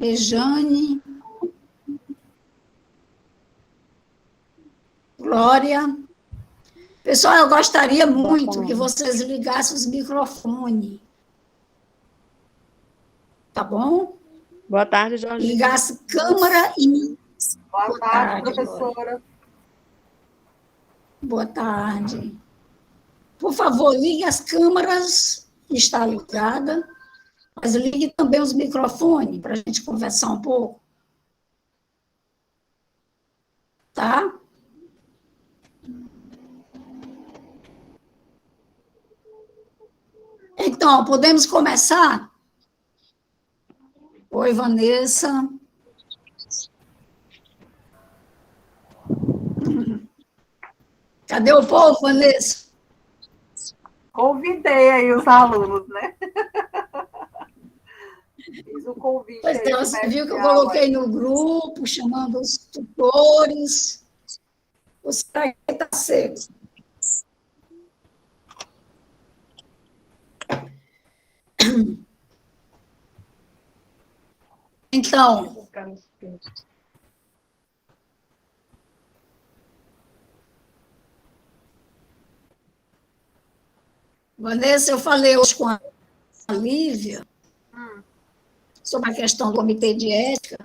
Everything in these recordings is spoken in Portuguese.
Rejane, Glória. Pessoal, eu gostaria muito que vocês ligassem os microfones. Tá bom? Boa tarde, Jorge. Ligasse câmera e... Boa tarde, professora. Glória. Boa tarde. Por favor, ligue as câmeras, que está ligada, mas ligue também os microfones, para a gente conversar um pouco. Tá? Então, podemos começar? Oi, Vanessa. Cadê o povo, Vanessa? Convidei aí os alunos, né? Fiz o convite. Pois é, você viu que eu coloquei no grupo, chamando os tutores. Você está cedo. Então, Vanessa, eu falei hoje com a Lívia sobre a questão do comitê de ética,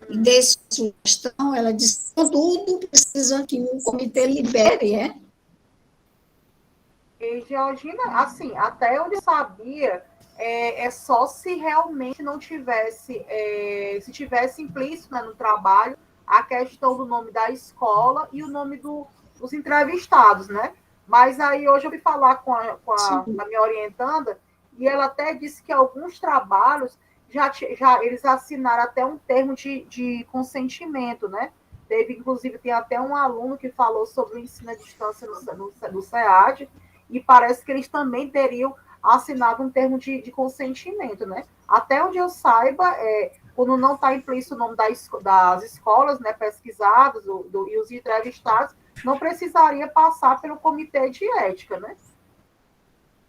e dei sugestão, ela disse que tudo precisa que o comitê libere, é? E, Georgina, assim, até onde eu sabia, é só se realmente não tivesse, se tivesse implícito, né, no trabalho a questão do nome da escola e o nome dos entrevistados, né? Mas aí hoje eu fui falar com a minha orientanda e ela até disse que alguns trabalhos já eles assinaram até um termo de consentimento, né? Inclusive, tem até um aluno que falou sobre o ensino à distância no SEAD, e parece que eles também teriam assinado um termo de consentimento, né? Até onde eu saiba, quando não está implícito o nome das escolas, né, pesquisadas e os entrevistados, não precisaria passar pelo comitê de ética, né?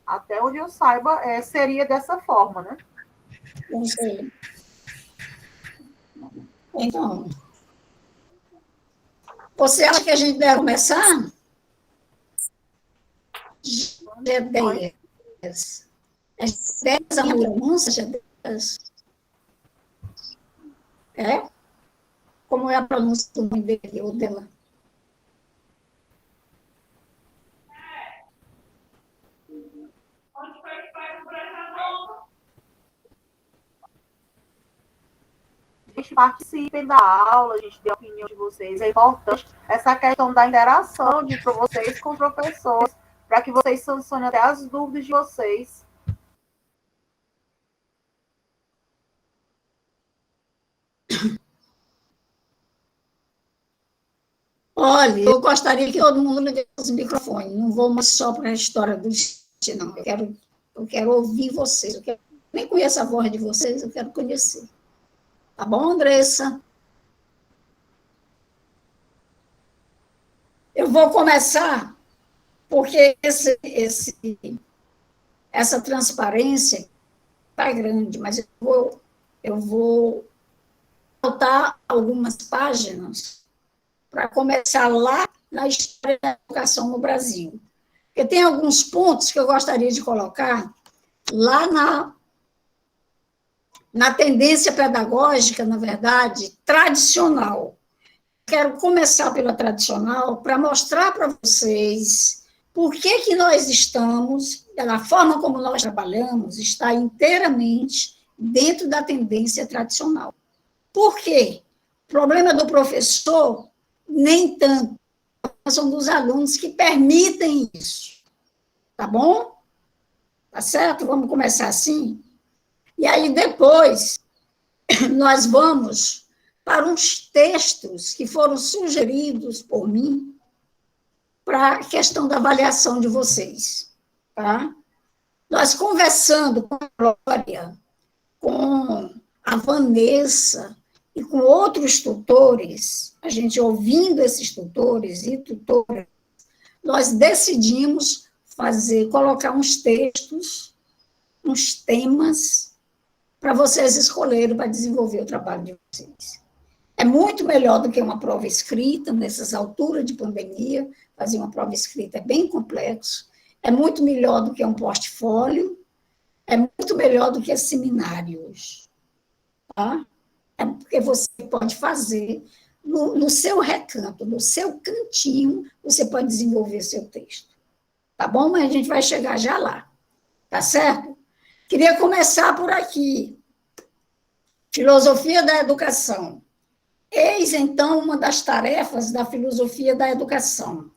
Até onde eu saiba, seria dessa forma, né? Não sei. Então, você acha que a gente deve começar? G10. G10 é uma pronúncia, G10? É? Como é a pronúncia do nome dele ou dela? A gente participem da aula, a gente dê a opinião de vocês. É importante essa questão da interação de vocês com professores, para que vocês sancionem até as dúvidas de vocês. Olha, eu gostaria que todo mundo ligasse os microfones. Não vou mais só para a história do destino, não. Eu quero ouvir vocês. Nem conheço a voz de vocês, eu quero conhecer. Tá bom, Andressa? Eu vou começar, porque essa transparência está grande, mas eu vou botar algumas páginas para começar lá na história da educação no Brasil. Porque tem alguns pontos que eu gostaria de colocar lá na tendência pedagógica, na verdade, tradicional. Quero começar pela tradicional para mostrar para vocês por que nós estamos, da forma como nós trabalhamos, está inteiramente dentro da tendência tradicional. Por quê? O problema do professor, nem tanto, são dos alunos que permitem isso. Tá bom? Tá certo? Vamos começar assim? E aí, depois, nós vamos para uns textos que foram sugeridos por mim para a questão da avaliação de vocês. Tá? Nós conversando com a Glória, com a Vanessa e com outros tutores, a gente ouvindo esses tutores e tutoras, nós decidimos colocar uns textos, uns temas, para vocês escolherem para desenvolver o trabalho de vocês. É muito melhor do que uma prova escrita, nessas alturas de pandemia, fazer uma prova escrita é bem complexo, é muito melhor do que um portfólio, é muito melhor do que seminários, tá? É porque você pode fazer no seu recanto, no seu cantinho, você pode desenvolver seu texto, tá bom? Mas a gente vai chegar já lá, tá certo? Queria começar por aqui. Filosofia da educação. Eis, então, uma das tarefas da filosofia da educação: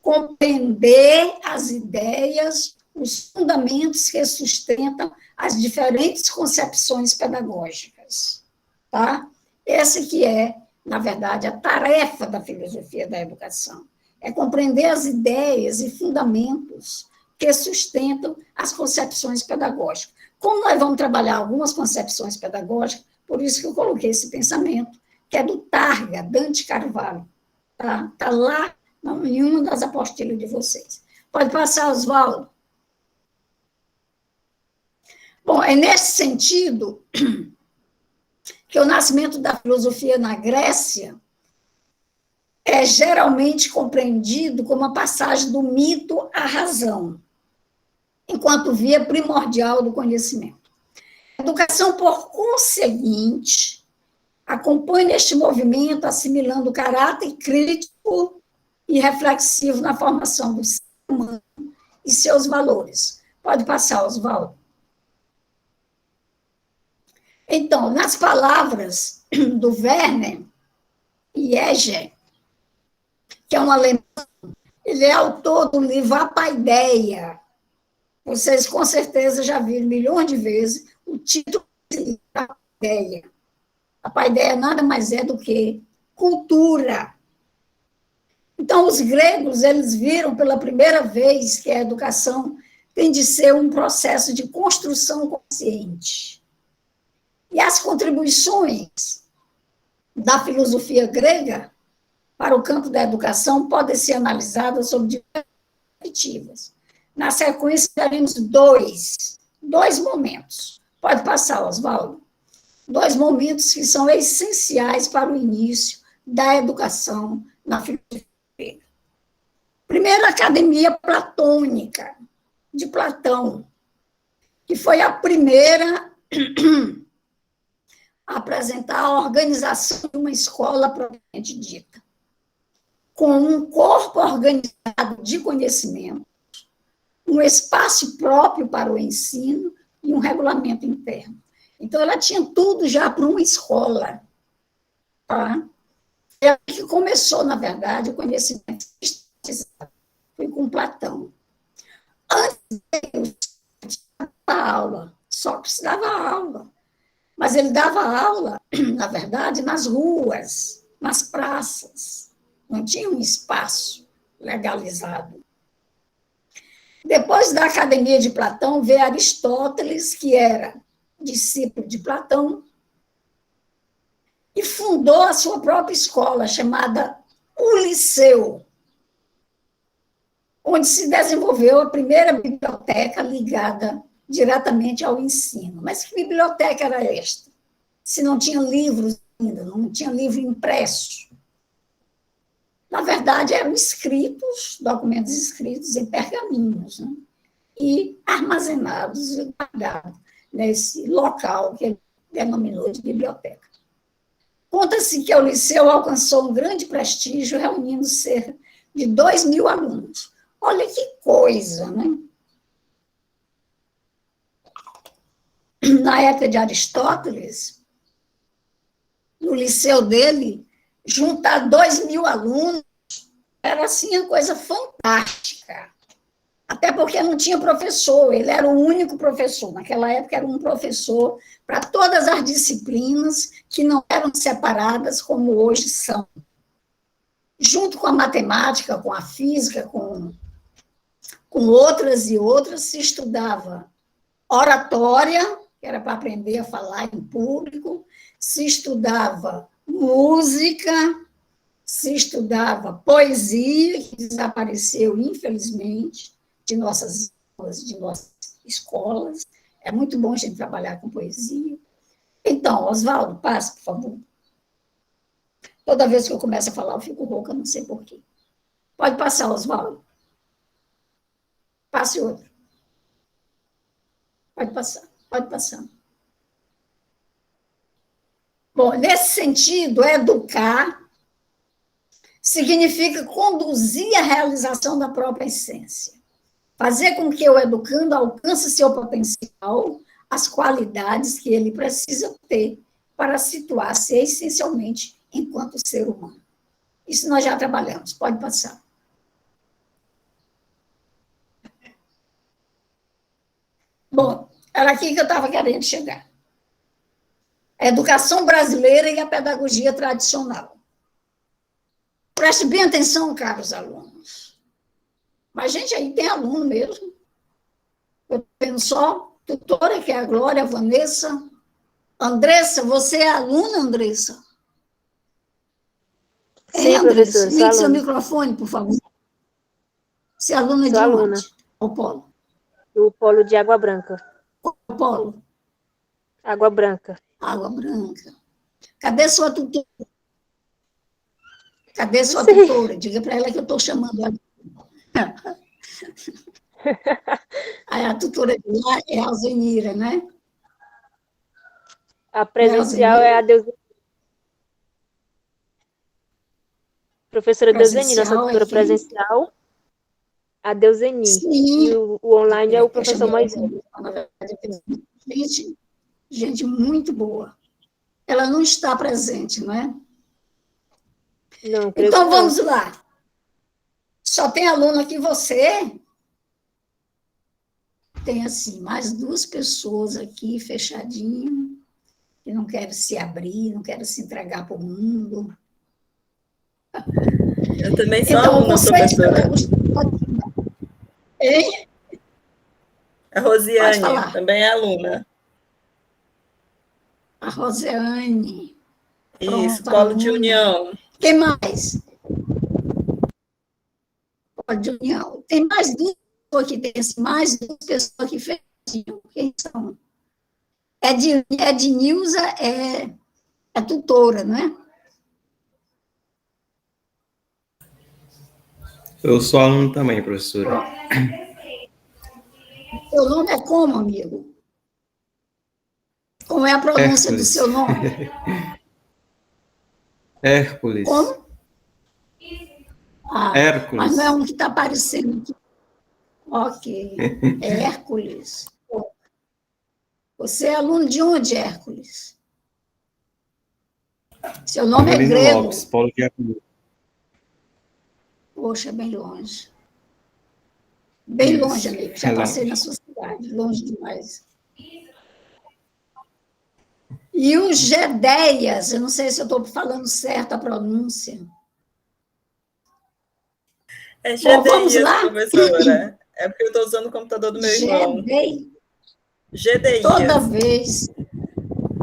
compreender as ideias, os fundamentos que sustentam as diferentes concepções pedagógicas. Tá? Essa que é, na verdade, a tarefa da filosofia da educação. É compreender as ideias e fundamentos que sustentam as concepções pedagógicas. Como nós vamos trabalhar algumas concepções pedagógicas, por isso que eu coloquei esse pensamento, que é do Targa, Dante Carvalho. Tá lá em uma das apostilas de vocês. Pode passar, Oswaldo. Bom, é nesse sentido que o nascimento da filosofia na Grécia é geralmente compreendido como a passagem do mito à razão, enquanto via primordial do conhecimento. A educação, por conseguinte, acompanha este movimento, assimilando o caráter crítico e reflexivo na formação do ser humano e seus valores. Pode passar, Oswaldo. Então, nas palavras do Werner Jäger, que é um alemão, ele é autor do livro A Paideia. Vocês, com certeza, já viram milhões de vezes o título desse livro, A Paideia. A paideia nada mais é do que cultura. Então, os gregos, eles viram pela primeira vez que a educação tem de ser um processo de construção consciente. E as contribuições da filosofia grega para o campo da educação podem ser analisadas sob diversas perspectivas. Na sequência, teremos dois momentos. Pode passar, Oswaldo. 2 momentos que são essenciais para o início da educação na filosofia grega. Primeiro, a Academia Platônica, de Platão, que foi a primeira a apresentar a organização de uma escola propriamente dita, com um corpo organizado de conhecimento, um espaço próprio para o ensino e um regulamento interno. Então, ela tinha tudo já para uma escola. Tá? É aí que começou, na verdade, o conhecimento sistematizado. Foi com Platão. Antes dele, dava aula, Sócrates dava aula. Mas ele dava aula, na verdade, nas ruas, nas praças. Não tinha um espaço legalizado. Depois da Academia de Platão, veio Aristóteles, que era discípulo de Platão, e fundou a sua própria escola, chamada O Liceu, onde se desenvolveu a primeira biblioteca ligada diretamente ao ensino. Mas que biblioteca era esta? Se não tinha livros ainda, não tinha livro impresso. Na verdade, eram escritos, documentos escritos em pergaminhos, né? E armazenados e guardados nesse local que ele denominou de biblioteca. Conta-se que o Liceu alcançou um grande prestígio, reunindo cerca de 2.000 alunos. Olha que coisa, né? Na época de Aristóteles, no liceu dele, juntar 2.000 alunos era assim uma coisa fantástica. Até porque não tinha professor, ele era o único professor. Naquela época era um professor para todas as disciplinas que não eram separadas como hoje são. Junto com a matemática, com a física, com outras e outras, se estudava oratória, que era para aprender a falar em público, se estudava música, se estudava poesia, que desapareceu, infelizmente, de nossas escolas, É muito bom a gente trabalhar com poesia. Então, Oswaldo, passe, por favor. Toda vez que eu começo a falar, eu fico rouca, não sei por quê. Pode passar, Oswaldo. Passe outro. Pode passar, pode passar. Bom, nesse sentido, educar significa conduzir a realização da própria essência. Fazer com que o educando alcance seu potencial, as qualidades que ele precisa ter para situar-se essencialmente enquanto ser humano. Isso nós já trabalhamos, pode passar. Bom, era aqui que eu estava querendo chegar. A educação brasileira e a pedagogia tradicional. Preste bem atenção, caros alunos. Mas, gente, aí tem aluno mesmo. Eu estou vendo só tutora, que é a Glória, a Vanessa. Andressa, você é aluna, Andressa? Sim, Andressa, professora, ligue seu aluna. microfone, por favor. Você é aluna Sou de aluna. onde? O Polo. Do Polo de Água Branca. O Polo. Água Branca. Água Branca. Cadê sua tutora? Cadê sua Sim. tutora? Diga para ela que eu estou chamando ela. Aí a tutora de lá é a Alzenira, né? A presencial é a Deusenir. Professora Deusenir, nossa Presencial é tutora quem? presencial, a Deusenir. Sim. E o online é o Deixa eu professor ver, Moisés. na verdade, gente muito boa. Ela não está presente, não é? Não, creio Então, que vamos não. lá. Só tem aluno aqui, você? Tem, assim, mais duas pessoas aqui, fechadinho, que não querem se abrir, não querem se entregar para o mundo. Eu também sou Então, o aluna, conceito de professora. Hein? A Pode Rosiane falar. também é aluna. A Rosiane. Isso, Pronto, Polo de aluna. União. Quem mais? Polo de União. Tem mais duas pessoas que tem, assim, mais duas pessoas que fechadinho. Quem são? Ednilza é tutora, não é? Eu sou aluno também, professora. Seu nome é como, amigo? Como é a pronúncia do Hércules. seu nome? Hércules. Como? Ah, Hércules. mas não é um que está aparecendo aqui. Ok. É Hércules. Você é aluno de onde, Hércules? Seu nome é Avelino grego. Lopes, Polo de Acolhida. Poxa, bem longe. Bem Isso, longe, amigo. Já é passei longe. na sua cidade. Longe demais. E o Gedeias, eu não sei se eu estou falando certo a pronúncia. É Bom, vamos lá? Gedeias, professora. É porque eu estou usando o computador do meu irmão. Toda Gedeias. vez.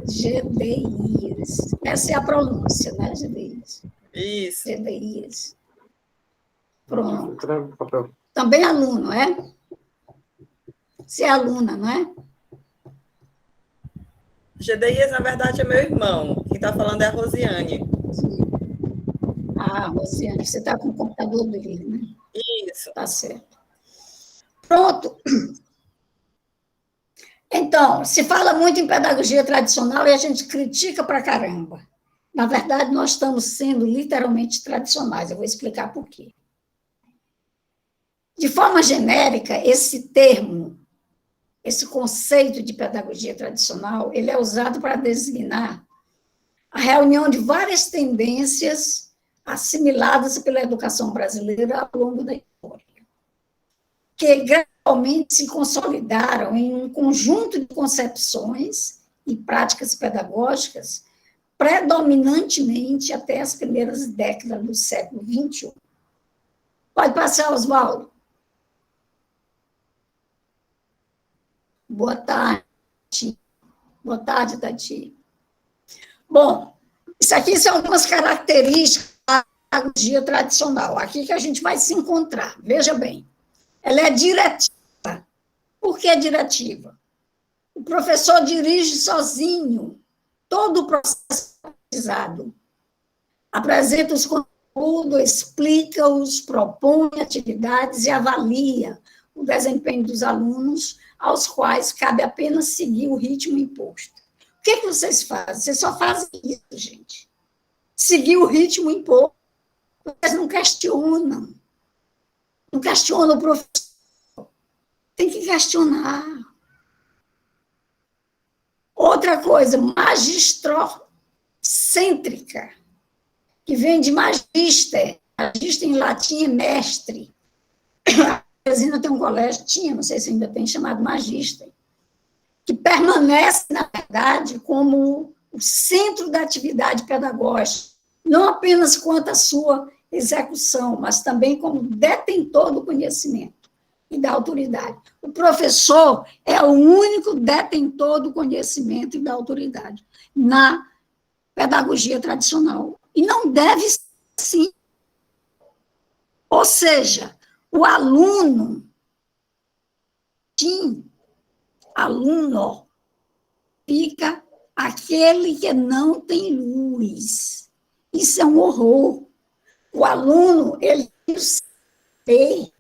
Gedeias. Essa é a pronúncia, né, Gedeias? Isso. Gedeias. Pronto. Também aluno, é? Você é aluna, não é? Gedeias, na verdade, é meu irmão. Quem está falando é a Rosiane. Ah, Rosiane, você está com o computador dele, né? Isso. Tá certo. Pronto. Então, se fala muito em pedagogia tradicional e a gente critica pra caramba. Na verdade, nós estamos sendo literalmente tradicionais. Eu vou explicar por quê. De forma genérica, esse termo, esse conceito de pedagogia tradicional, ele é usado para designar a reunião de várias tendências assimiladas pela educação brasileira ao longo da história, que gradualmente se consolidaram em um conjunto de concepções e práticas pedagógicas predominantemente até as primeiras décadas do século XXI. Pode passar, Oswaldo. Boa tarde. Boa tarde, Tati. Bom, isso aqui são algumas características da pedagogia tradicional. Aqui que a gente vai se encontrar. Veja bem. Ela é diretiva. Por que diretiva? O professor dirige sozinho todo o processo aprendizado. Apresenta os conteúdos, explica-os, propõe atividades e avalia o desempenho dos alunos, aos quais cabe apenas seguir o ritmo imposto. O que vocês fazem? Vocês só fazem isso, gente. Seguir o ritmo imposto. Vocês não questionam. Não questionam o professor. Tem que questionar. Outra coisa, magistrocêntrica, que vem de magister. Magister em latim é mestre. A Teresina tem um colégio, não sei se ainda tem, chamado magister, que permanece, na verdade, como o centro da atividade pedagógica, não apenas quanto à sua execução, mas também como detentor do conhecimento e da autoridade. O professor é o único detentor do conhecimento e da autoridade na pedagogia tradicional. E não deve ser assim. Ou seja, o aluno, fica aquele que não tem luz. Isso é um horror. O aluno, ele tem que saber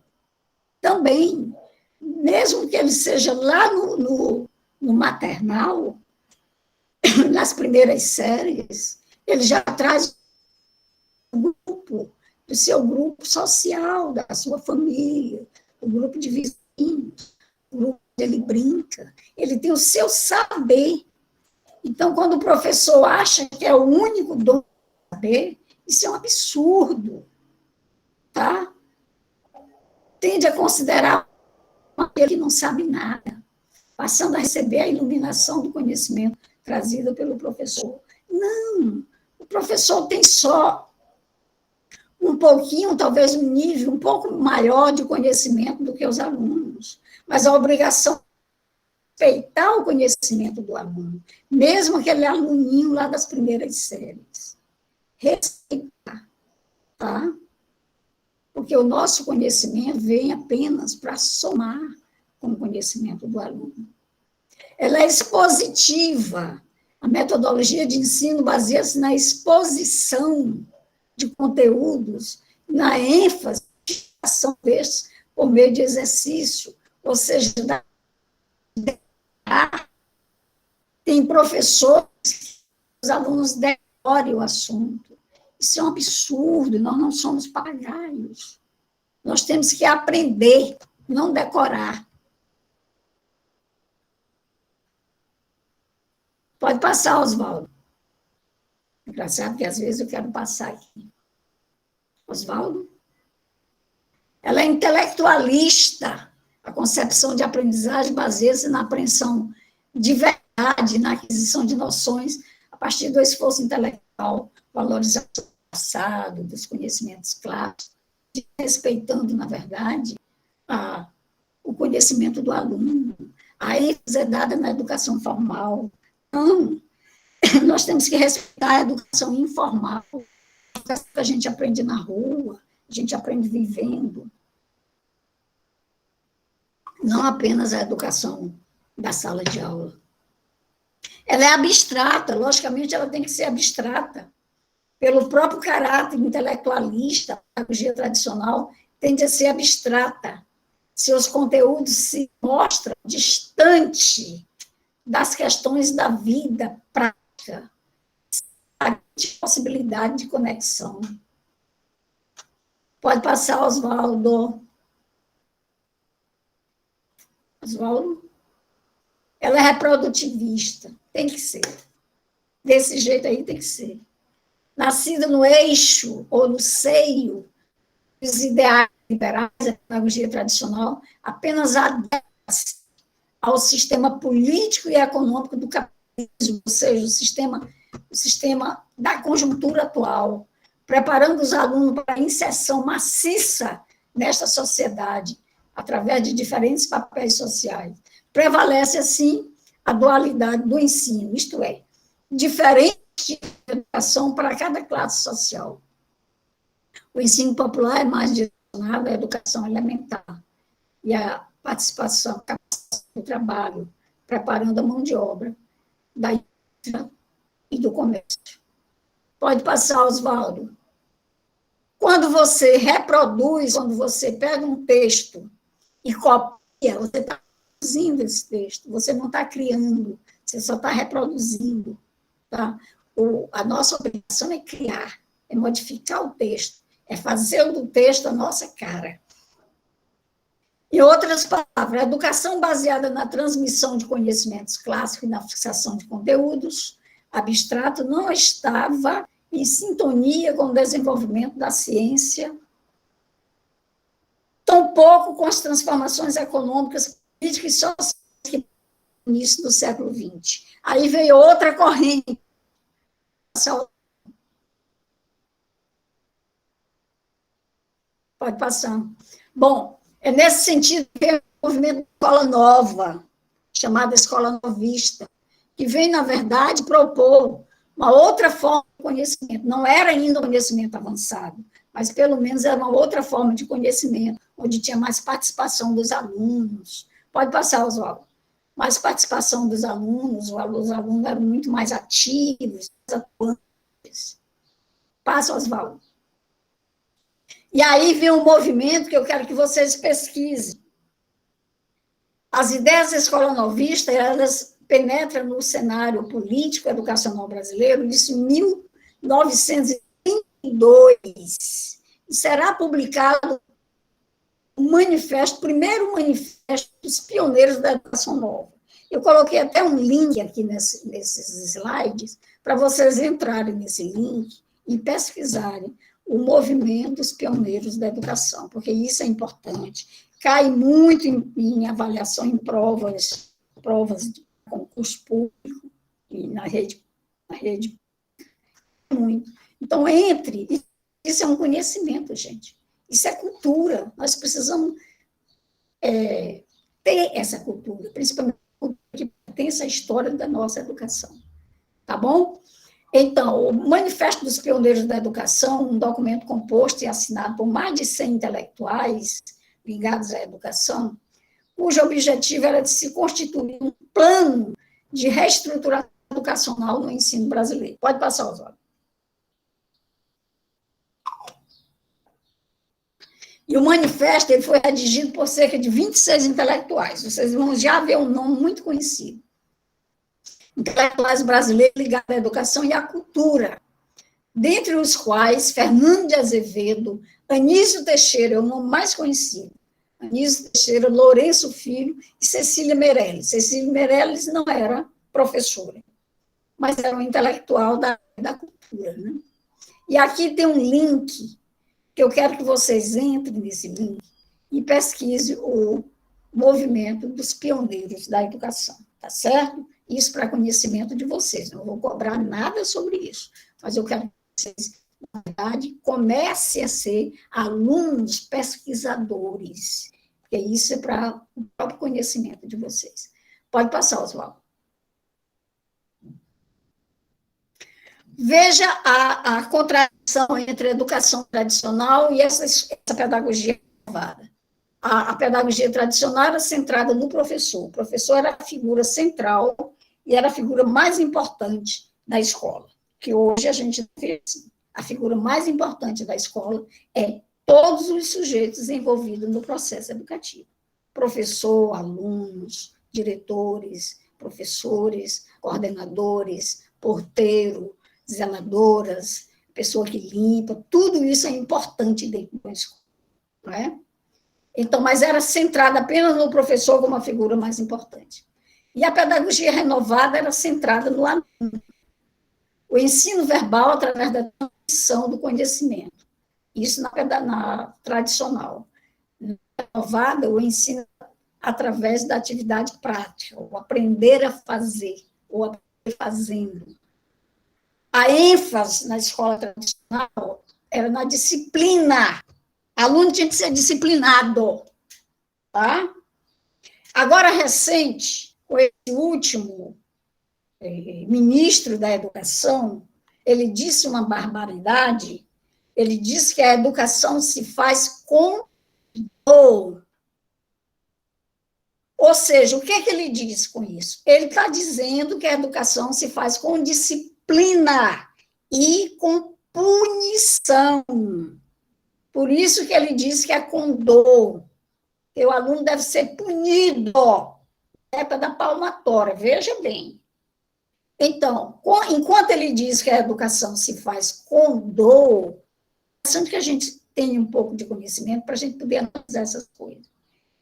também, mesmo que ele seja lá no maternal, nas primeiras séries, ele já traz o grupo, do seu grupo social, da sua família, o grupo de vizinhos, o grupo onde ele brinca, ele tem o seu saber. Então, quando o professor acha que é o único dono do saber, isso é um absurdo, tá? Tende a considerar aquele que não sabe nada, passando a receber a iluminação do conhecimento trazida pelo professor. Não, o professor tem só um pouquinho, talvez um nível um pouco maior de conhecimento do que os alunos, mas a obrigação é respeitar o conhecimento do aluno, mesmo aquele aluninho lá das primeiras séries. Respeitar, tá? Porque o nosso conhecimento vem apenas para somar com o conhecimento do aluno. Ela é expositiva. A metodologia de ensino baseia-se na exposição de conteúdos, na ênfase por meio de exercício, ou seja, tem professores que os alunos decorem o assunto. Isso é um absurdo, nós não somos papagaios. Nós temos que aprender, não decorar. Pode passar, Oswaldo. Engraçado que às vezes eu quero passar aqui. Oswaldo? Ela é intelectualista. A concepção de aprendizagem baseia-se na apreensão de verdade, na aquisição de noções a partir do esforço intelectual, valorização do passado, dos conhecimentos clássicos, respeitando, na verdade, o conhecimento do aluno. A ênfase é dada na educação formal. Não, nós temos que respeitar a educação informal, que a gente aprende na rua, a gente aprende vivendo. Não apenas a educação da sala de aula. Ela é abstrata, logicamente ela tem que ser abstrata. Pelo próprio caráter intelectualista, a pedagogia tradicional tende a ser abstrata. Seus conteúdos se mostram distantes das questões da vida prática, a possibilidade de conexão. Pode passar, Oswaldo. Oswaldo? Ela é reprodutivista, tem que ser. Desse jeito aí tem que ser. Nascida no eixo ou no seio dos ideais liberais da pedagogia tradicional, apenas adapta-se ao sistema político e econômico do capitalismo, ou seja, o sistema da conjuntura atual, preparando os alunos para a inserção maciça nesta sociedade, através de diferentes papéis sociais. Prevalece, assim, a dualidade do ensino, isto é, diferente de educação para cada classe social. O ensino popular é mais direcionado à educação elementar e à participação, capacitação do trabalho, preparando a mão de obra da indústria e do comércio. Pode passar, Oswaldo. Quando você reproduz, quando você pega um texto e copia, você está reproduzindo esse texto, você não está criando, você só está reproduzindo. Tá? A nossa obrigação é criar, é modificar o texto, é fazer do texto a nossa cara. Em outras palavras, a educação baseada na transmissão de conhecimentos clássicos e na fixação de conteúdos abstratos não estava em sintonia com o desenvolvimento da ciência, tampouco com as transformações econômicas, políticas e sociais que no início do século XX. Aí veio outra corrente. Pode passar. Bom, é nesse sentido que é o movimento da escola nova, chamada escola novista, que vem, na verdade, propor uma outra forma de conhecimento. Não era ainda um conhecimento avançado, mas pelo menos era uma outra forma de conhecimento, onde tinha mais participação dos alunos. Pode passar, Oswaldo. Mais participação dos alunos, os alunos eram muito mais ativos, mais atuantes. Passa, Oswaldo. E aí vem um movimento que eu quero que vocês pesquisem. As ideias da escola novista, elas penetram no cenário político educacional brasileiro, isso em 1932, e será publicado o manifesto, o primeiro manifesto dos pioneiros da educação nova. Eu coloquei até um link aqui nesses slides, para vocês entrarem nesse link e pesquisarem o movimento dos pioneiros da educação, porque isso é importante. Cai muito em avaliação em provas de concurso público e na rede muito. Então, isso é um conhecimento, gente. Isso é cultura. Nós precisamos ter essa cultura, principalmente que pertence à história da nossa educação. Tá bom? Então, o Manifesto dos Pioneiros da Educação, um documento composto e assinado por mais de 100 intelectuais ligados à educação, cujo objetivo era de se constituir um plano de reestruturação educacional no ensino brasileiro. Pode passar, Oswaldo. E o manifesto ele foi redigido por cerca de 26 intelectuais. Vocês vão já ver um nome muito conhecido. Intelectuais brasileiros ligados à educação e à cultura, dentre os quais Fernando de Azevedo, Anísio Teixeira, é o nome mais conhecido, Anísio Teixeira, Lourenço Filho e Cecília Meirelles. Cecília Meirelles não era professora, mas era uma intelectual da cultura. Né? E aqui tem um link, que eu quero que vocês entrem nesse link e pesquisem o movimento dos pioneiros da educação, tá certo? Isso para conhecimento de vocês, não vou cobrar nada sobre isso, mas eu quero que vocês, na verdade, comecem a ser alunos pesquisadores, porque isso é para o próprio conhecimento de vocês. Pode passar, Oswaldo. Veja a contradição entre a educação tradicional e essa pedagogia inovada. A pedagogia tradicional era centrada no professor. O professor era a figura central e era a figura mais importante da escola, que hoje a gente vê assim. A figura mais importante da escola é todos os sujeitos envolvidos no processo educativo. Professor, alunos, diretores, professores, coordenadores, porteiro, zeladoras, pessoa que limpa, tudo isso é importante dentro da escola, não é? Então, mas era centrada apenas no professor como a figura mais importante. E a pedagogia renovada era centrada no aluno. O ensino verbal através da transmissão do conhecimento. Isso na tradicional. Na renovada, o ensino através da atividade prática, o aprender a fazer, ou aprender fazendo. A ênfase na escola tradicional era na disciplina. O aluno tinha que ser disciplinado. Tá? Agora, recente, com esse último ministro da Educação, ele disse uma barbaridade, ele disse que a educação se faz com dor. Ou seja, o que é que ele diz com isso? Ele está dizendo que a educação se faz com disciplina e com punição. Por isso que ele diz que é com dor. Que o aluno deve ser punido, para dar palmatória, veja bem. Então, enquanto ele diz que a educação se faz com dor, é interessante que a gente tenha um pouco de conhecimento para a gente poder analisar essas coisas.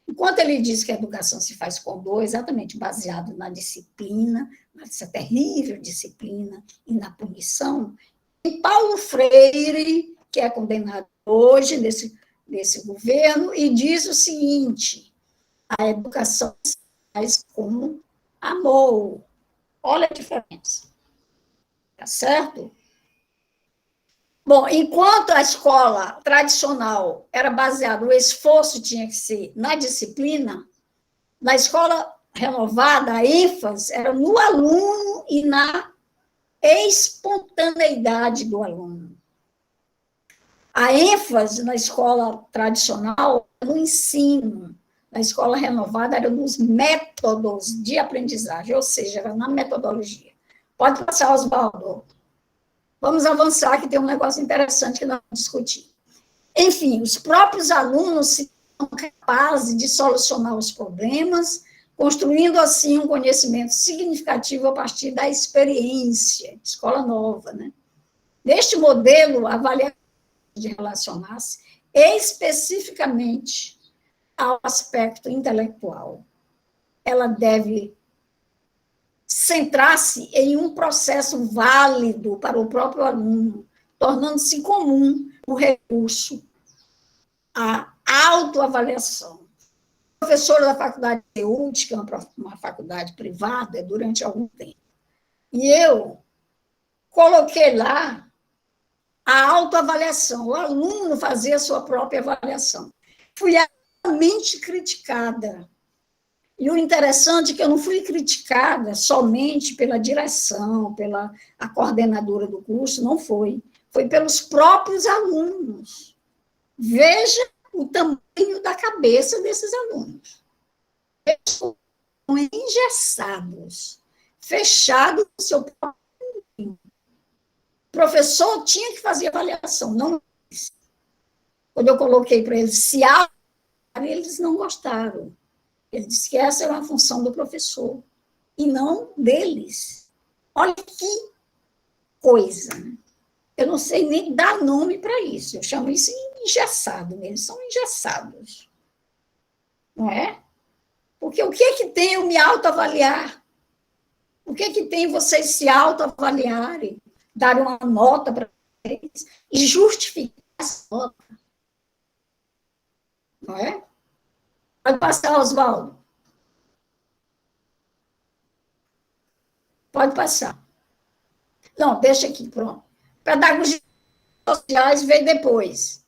Enquanto ele diz que a educação se faz com dor, exatamente baseado na disciplina, nessa terrível disciplina e na punição, e Paulo Freire, que é condenado hoje desse governo, e diz o seguinte: a educação se faz com amor. Olha a diferença. Tá certo? Bom, enquanto a escola tradicional era baseada, o esforço tinha que ser na disciplina, na escola renovada, a ênfase era no aluno e na espontaneidade do aluno. A ênfase na escola tradicional era no ensino, na escola renovada era nos métodos de aprendizagem, ou seja, era na metodologia. Pode passar, Oswaldo. Vamos avançar, que tem um negócio interessante que nós vamos discutir. Enfim, os próprios alunos se são capazes de solucionar os problemas, construindo, assim, um conhecimento significativo a partir da experiência, escola nova, né? Neste modelo, a avaliação de relacionar-se especificamente ao aspecto intelectual. Ela deve centrar-se em um processo válido para o próprio aluno, tornando-se comum o recurso à autoavaliação. Professora da Faculdade de Saúde, que é uma faculdade privada, durante algum tempo, e eu coloquei lá a autoavaliação, o aluno fazia a sua própria avaliação. Fui altamente criticada. E o interessante é que eu não fui criticada somente pela direção, pela a coordenadora do curso, não foi. Foi pelos próprios alunos. Veja o tamanho da cabeça desses alunos. Eles estão engessados, fechados no seu próprio mundo. O professor tinha que fazer avaliação, não eles. Quando eu coloquei para eles se avaliar, eles não gostaram. Ele disse que essa era uma função do professor, e não deles. Olha que coisa. Né? Eu não sei nem dar nome para isso. Eu chamo isso de engessado. Eles são engessados. Não é? Porque o que é que tem eu me autoavaliar? O que é que tem vocês se autoavaliarem, dar uma nota para eles e justificar essa nota? Não é? Pode passar, Oswaldo. Pode passar. Não, deixa aqui, pronto. Pedagogia sociais veio depois.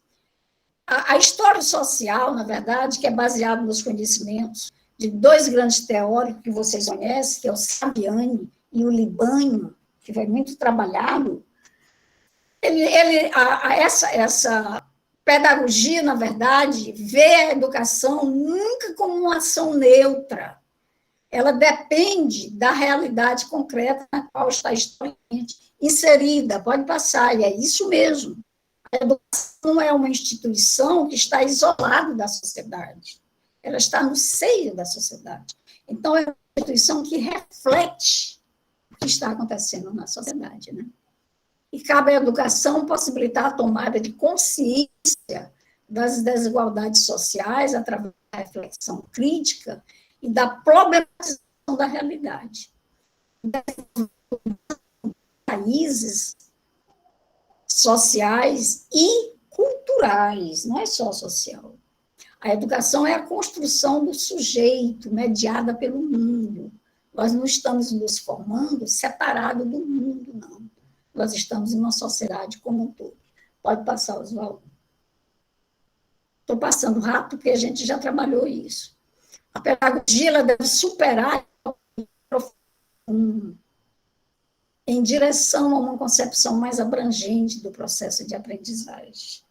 A história social, na verdade, que é baseada nos conhecimentos de dois grandes teóricos que vocês conhecem, que é o Saviani e o Libânio, que foi muito trabalhado. Essa pedagogia, na verdade, vê a educação nunca como uma ação neutra. Ela depende da realidade concreta na qual está historicamente inserida. Pode passar, e é isso mesmo. A educação não é uma instituição que está isolada da sociedade. Ela está no seio da sociedade. Então, é uma instituição que reflete o que está acontecendo na sociedade, né? E cabe à educação possibilitar a tomada de consciência das desigualdades sociais através da reflexão crítica e da problematização da realidade. Países sociais e culturais, não é só social. A educação é a construção do sujeito, mediada pelo mundo. Nós não estamos nos formando separado do mundo, não. Nós estamos em uma sociedade como um todo. Pode passar, Oswaldo. Estou passando rápido, porque a gente já trabalhou isso. A pedagogia ela deve superar em direção a uma concepção mais abrangente do processo de aprendizagem.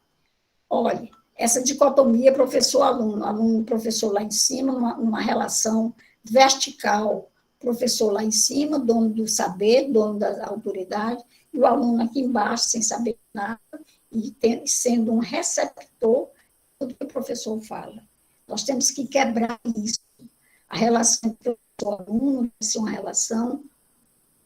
Olha, essa dicotomia professor-aluno, aluno-professor lá em cima, numa relação vertical, professor lá em cima, dono do saber, dono da autoridade, e o aluno aqui embaixo, sem saber nada, e sendo um receptor do que o professor fala. Nós temos que quebrar isso. A relação entre o aluno deve ser uma relação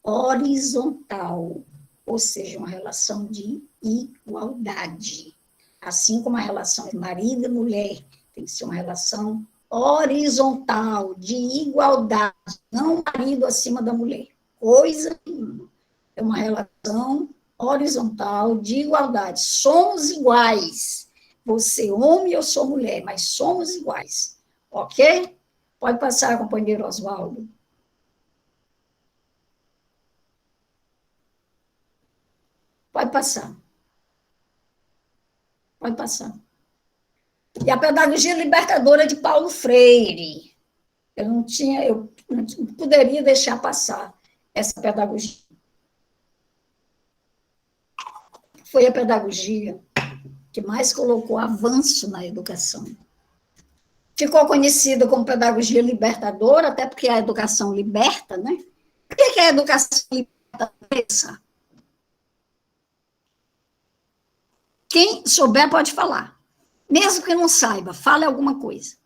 horizontal, ou seja, uma relação de igualdade. Assim como a relação de marido e mulher tem que ser uma relação horizontal, de igualdade, não marido acima da mulher, coisa nenhuma. É uma relação horizontal de igualdade. Somos iguais. Você homem, eu sou mulher, mas somos iguais. Ok? Pode passar, companheiro Oswaldo. Pode passar. Pode passar. E a pedagogia libertadora de Paulo Freire. Eu não poderia deixar passar essa pedagogia. Foi a pedagogia que mais colocou avanço na educação. Ficou conhecida como pedagogia libertadora, até porque a educação liberta, né? O que é a educação libertadora? Quem souber pode falar. Mesmo que não saiba, fale alguma coisa.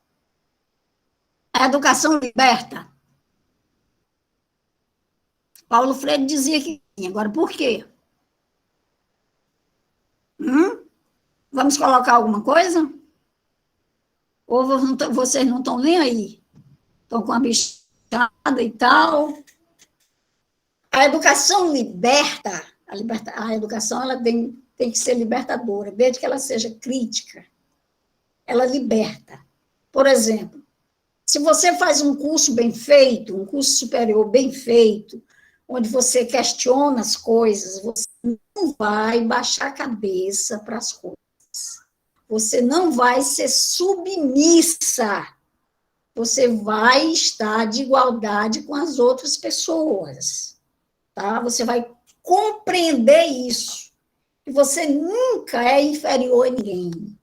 A educação liberta. Paulo Freire dizia que sim. Agora, por quê? Vamos colocar alguma coisa? Ou vocês não estão nem aí? Estão com a bichada e tal. A educação liberta. A educação ela tem que ser libertadora, desde que ela seja crítica. Ela liberta. Por exemplo, se você faz um curso bem feito, um curso superior bem feito, onde você questiona as coisas, você não vai baixar a cabeça para as coisas. Você não vai ser submissa. Você vai estar de igualdade com as outras pessoas. Tá? Você vai compreender isso. Que você nunca é inferior a ninguém.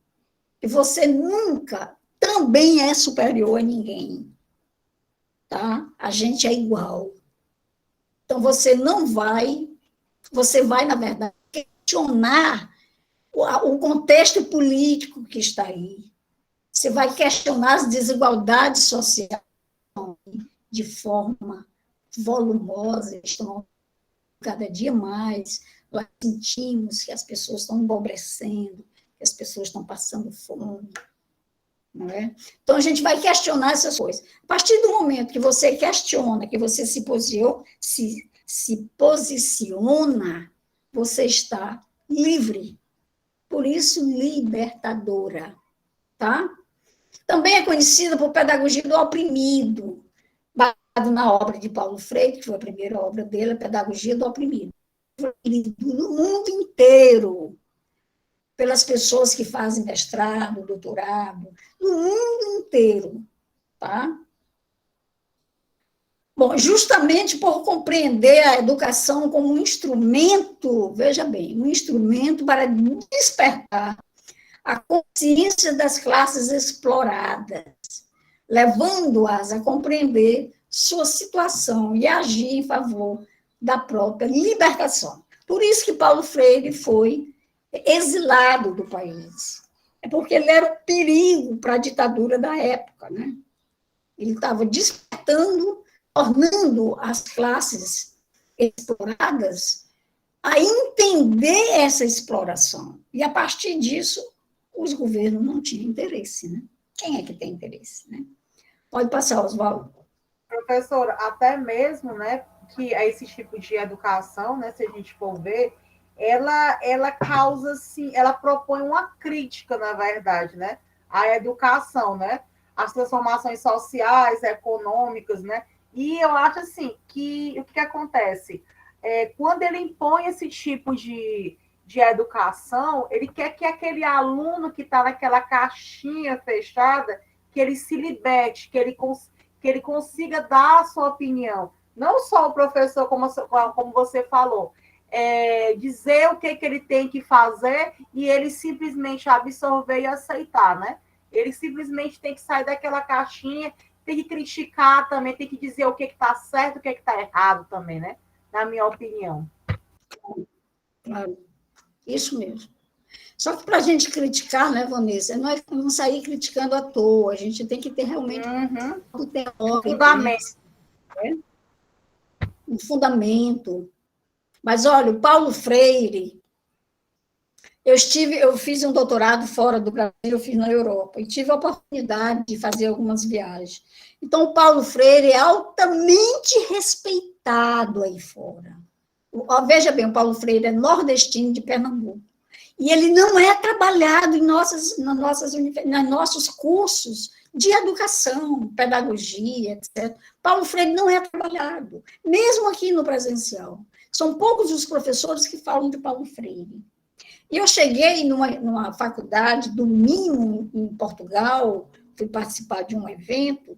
Que você nunca também é superior a ninguém. Tá? A gente é igual. Então, você vai, na verdade, questionar o contexto político que está aí. Você vai questionar as desigualdades sociais de forma volumosa, estão cada dia mais. Nós sentimos que as pessoas estão empobrecendo, que as pessoas estão passando fome. Não é? Então, a gente vai questionar essas coisas. A partir do momento que você questiona, que você se posiciona, você está livre. Por isso, libertadora. Tá? Também é conhecida por pedagogia do oprimido, baseado na obra de Paulo Freire, que foi a primeira obra dele, a Pedagogia do Oprimido. No mundo inteiro, pelas pessoas que fazem mestrado, doutorado, no mundo inteiro, tá? Bom, justamente por compreender a educação como um instrumento, veja bem, um instrumento para despertar a consciência das classes exploradas, levando-as a compreender sua situação e agir em favor da própria libertação. Por isso que Paulo Freire foi exilado do país. É porque ele era um perigo para a ditadura da época, né? Ele estava despertando, tornando as classes exploradas a entender essa exploração. E, a partir disso, os governos não tinham interesse, né? Quem é que tem interesse, né? Pode passar, Oswaldo. Professora, até mesmo, né, que esse tipo de educação, né, se a gente for ver, ela causa, assim, ela propõe uma crítica, na verdade, né, à educação, né, as transformações sociais, econômicas, né, e eu acho, assim, que o que acontece? Quando ele impõe esse tipo de educação, ele quer que aquele aluno que está naquela caixinha fechada, que ele se liberte, que ele consiga dar a sua opinião. Não só o professor, como você falou, dizer o que ele tem que fazer e ele simplesmente absorver e aceitar, né? Ele simplesmente tem que sair daquela caixinha, tem que criticar também, tem que dizer o que está certo, o que está errado também, né? Na minha opinião. Claro, isso mesmo. Só que para a gente criticar, né, Vanessa, não é não sair criticando à toa, a gente tem que ter realmente um teórico, Fundamento. né? Um fundamento. Mas, olha, o Paulo Freire, eu fiz um doutorado fora do Brasil, eu fiz na Europa, e tive a oportunidade de fazer algumas viagens. Então, o Paulo Freire é altamente respeitado aí fora. Veja bem, o Paulo Freire é nordestino de Pernambuco. E ele não é trabalhado em nos nossos cursos de educação, pedagogia, etc. Paulo Freire não é trabalhado, mesmo aqui no presencial. São poucos os professores que falam de Paulo Freire. E eu cheguei numa faculdade, domingo, em Portugal, fui participar de um evento,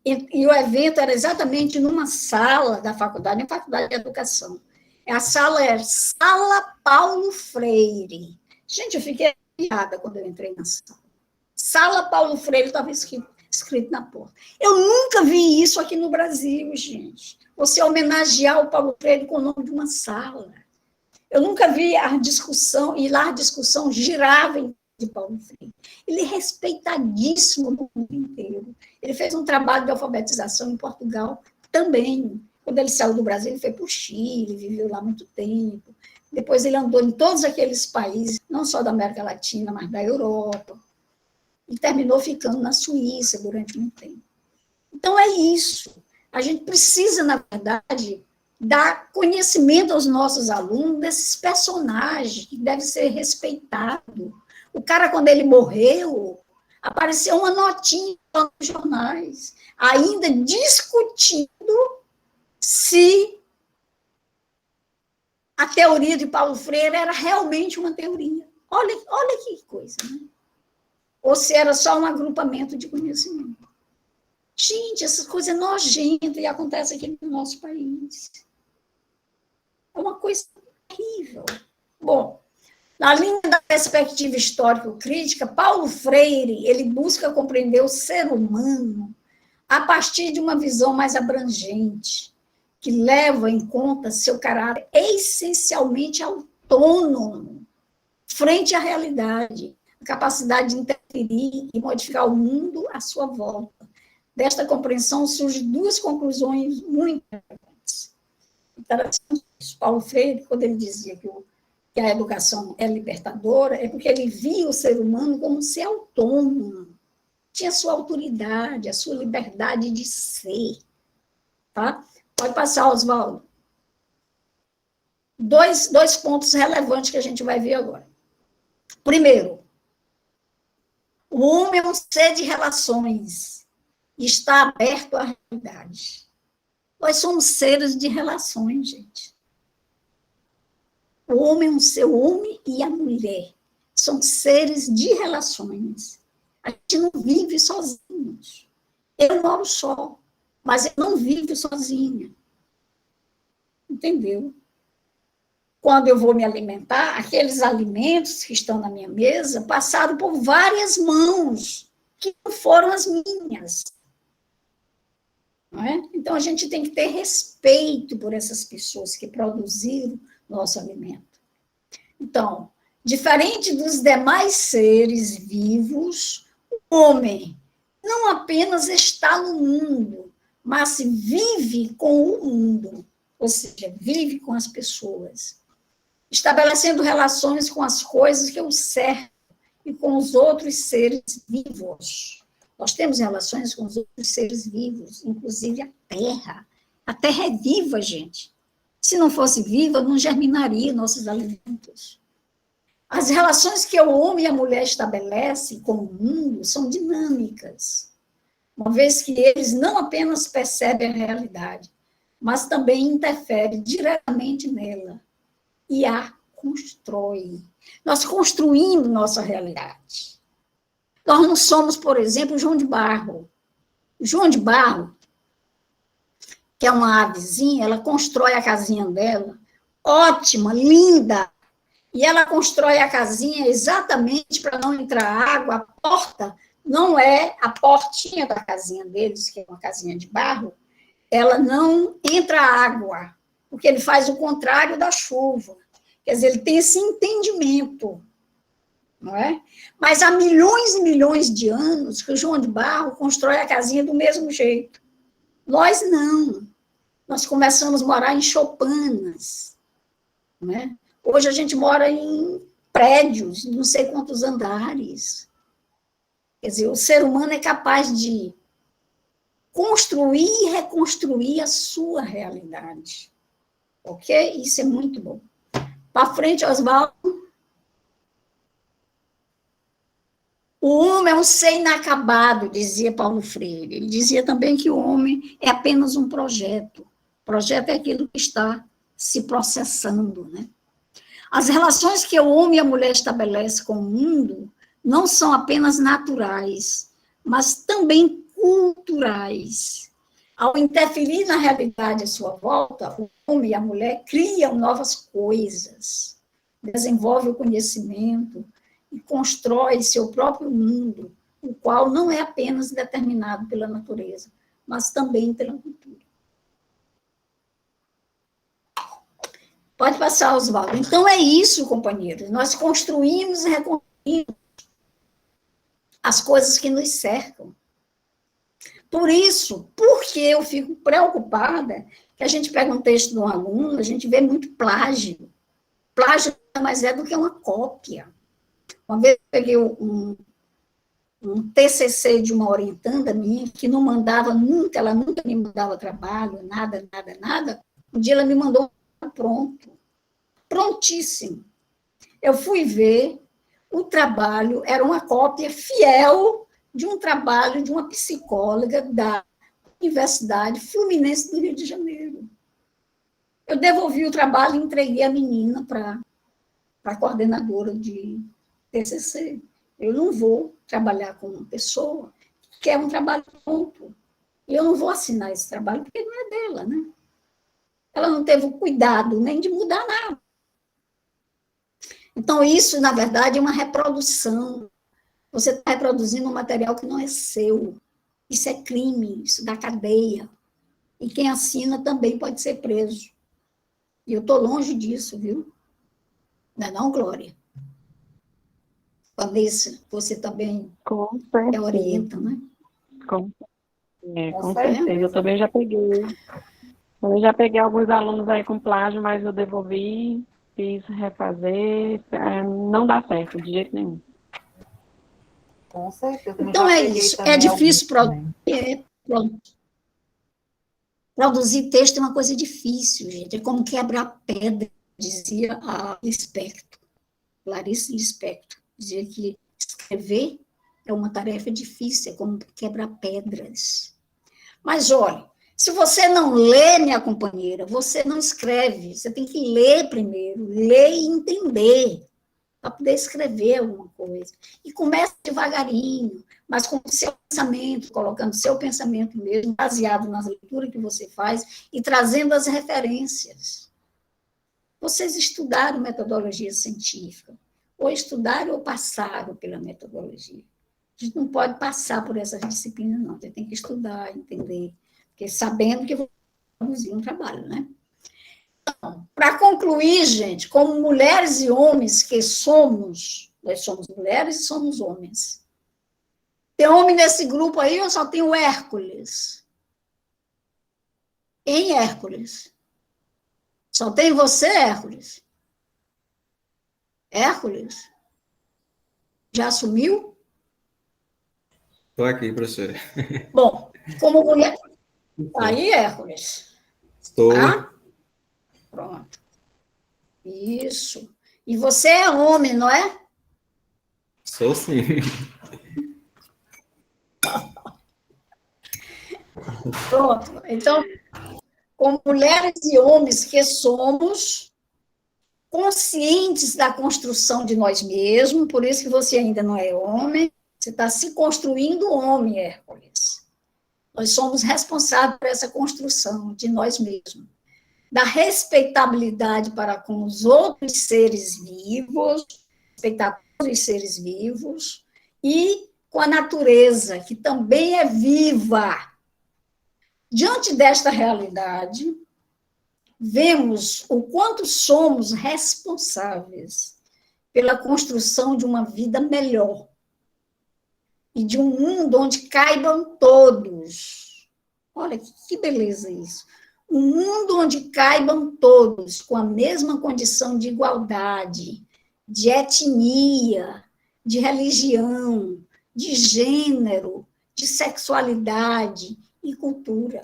e o evento era exatamente numa sala da faculdade, em faculdade de educação. A sala era Sala Paulo Freire. Gente, eu fiquei arrepiada quando eu entrei na sala. Sala Paulo Freire estava escrito na porta. Eu nunca vi isso aqui no Brasil, gente. Você homenagear o Paulo Freire com o nome de uma sala. Eu nunca vi a discussão, e lá a discussão girava em de Paulo Freire. Ele é respeitadíssimo no mundo inteiro. Ele fez um trabalho de alfabetização em Portugal também. Quando ele saiu do Brasil, ele foi para o Chile, viveu lá muito tempo. Depois ele andou em todos aqueles países, não só da América Latina, mas da Europa. E terminou ficando na Suíça durante muito tempo. Então, é isso. A gente precisa, na verdade, dar conhecimento aos nossos alunos desses personagens que devem ser respeitados. O cara, quando ele morreu, apareceu uma notinha nos jornais, ainda discutindo se a teoria de Paulo Freire era realmente uma teoria. Olha que coisa, né? Ou se era só um agrupamento de conhecimento. Gente, essas coisas nojentas e acontecem aqui no nosso país. É uma coisa terrível. Bom, na linha da perspectiva histórico-crítica, Paulo Freire, ele busca compreender o ser humano a partir de uma visão mais abrangente, que leva em conta seu caráter essencialmente autônomo frente à realidade, a capacidade de interferir e modificar o mundo à sua volta. Desta compreensão surgem duas conclusões muito importantes. Paulo Freire, quando ele dizia que a educação é libertadora, é porque ele via o ser humano como um ser autônomo, tinha sua autoridade, a sua liberdade de ser. Tá? Pode passar, Oswaldo. Dois pontos relevantes que a gente vai ver agora. Primeiro, o homem é um ser de relações e está aberto à realidade. Nós somos seres de relações, gente. O homem é um ser, o homem e a mulher são seres de relações. A gente não vive sozinhos. Eu moro só, mas eu não vivo sozinha. Entendeu? Quando eu vou me alimentar, aqueles alimentos que estão na minha mesa passaram por várias mãos, que não foram as minhas. Não é? Então, a gente tem que ter respeito por essas pessoas que produziram nosso alimento. Então, diferente dos demais seres vivos, o homem não apenas está no mundo, mas vive com o mundo, ou seja, vive com as pessoas, estabelecendo relações com as coisas que o cercam e com os outros seres vivos. Nós temos relações com os outros seres vivos, inclusive a Terra. A Terra é viva, gente. Se não fosse viva, não germinaria nossos alimentos. As relações que o homem e a mulher estabelecem com o mundo são dinâmicas, uma vez que eles não apenas percebem a realidade, mas também interferem diretamente nela e a constroem. Nós construímos nossa realidade. Nós não somos, por exemplo, João de Barro. João de Barro, que é uma avezinha, ela constrói a casinha dela ótima, linda, e ela constrói a casinha exatamente para não entrar água. A porta não é a portinha da casinha deles, que é uma casinha de barro, ela não entra água, porque ele faz o contrário da chuva. Quer dizer, ele tem esse entendimento, não é? Mas há milhões e milhões de anos que o João de Barro constrói a casinha do mesmo jeito. Nós não. Nós começamos a morar em choupanas, não é? Hoje a gente mora em prédios, não sei quantos andares. Quer dizer, o ser humano é capaz de construir e reconstruir a sua realidade. Ok? Isso é muito bom. Para frente, Oswaldo. O homem é um ser inacabado, dizia Paulo Freire. Ele dizia também que o homem é apenas um projeto. O projeto é aquilo que está se processando, né? As relações que o homem e a mulher estabelecem com o mundo não são apenas naturais, mas também culturais. Ao interferir na realidade à sua volta, o homem e a mulher criam novas coisas, desenvolvem o conhecimento e constrói seu próprio mundo, o qual não é apenas determinado pela natureza, mas também pela cultura. Pode passar, Oswaldo. Então é isso, companheiros. Nós construímos e reconstruímos as coisas que nos cercam. Por isso, porque eu fico preocupada que a gente pega um texto de um aluno, a gente vê muito plágio. Plágio nada mais é do que uma cópia. Uma vez eu peguei um TCC de uma orientanda minha, que não mandava nunca, ela nunca me mandava trabalho, nada. Um dia ela me mandou pronto, prontíssimo. Eu fui ver, o trabalho era uma cópia fiel de um trabalho de uma psicóloga da Universidade Fluminense do Rio de Janeiro. Eu devolvi o trabalho e entreguei a menina para a coordenadora de TCC. Eu não vou trabalhar com uma pessoa que quer um trabalho pronto. Eu não vou assinar esse trabalho porque não é dela, né? Ela não teve o cuidado nem de mudar nada. Então, isso, na verdade, é uma reprodução. Você está reproduzindo um material que não é seu. Isso é crime, isso dá cadeia. E quem assina também pode ser preso. E eu estou longe disso, viu? Não é não, Glória? Vanessa, você também orienta, né? Com Com certeza. Eu também já peguei. Eu já peguei alguns alunos aí com plágio, mas eu devolvi, fiz refazer, não dá certo, de jeito nenhum. Com certeza. Então é isso, é difícil produzir texto, é uma coisa difícil, gente, é como quebrar pedra, dizia a Lispector, Clarice Lispector, dizia que escrever é uma tarefa difícil, é como quebrar pedras. Mas, olha, se você não lê, minha companheira, você não escreve. Você tem que ler primeiro, ler e entender, para poder escrever alguma coisa. E comece devagarinho, mas com o seu pensamento, colocando seu pensamento mesmo, baseado nas leituras que você faz e trazendo as referências. Vocês estudaram metodologia científica, ou estudaram ou passaram pela metodologia. A gente não pode passar por essas disciplinas, não. Você tem que estudar, entender, porque sabendo que vou produzir um trabalho, né? Então, para concluir, gente, como mulheres e homens que somos, nós somos mulheres e somos homens. Tem homem nesse grupo aí, eu só tenho Hércules. Em Hércules. Só tem você, Hércules? Hércules? Já assumiu? Estou aqui, professora. Bom, como mulher... Aí, Hércules. Estou. Tá? Pronto. Isso. E você é homem, não é? Sou sim. Pronto. Então, como mulheres e homens que somos conscientes da construção de nós mesmos, por isso que você ainda não é homem, você está se construindo homem, Hércules. Nós somos responsáveis por essa construção de nós mesmos. da respeitabilidade para com os outros seres vivos, respeitar todos os seres vivos, e com a natureza, que também é viva. Diante desta realidade, vemos o quanto somos responsáveis pela construção de uma vida melhor e de um mundo onde caibam todos. Olha que beleza isso. Um mundo onde caibam todos com a mesma condição de igualdade, de etnia, de religião, de gênero, de sexualidade e cultura.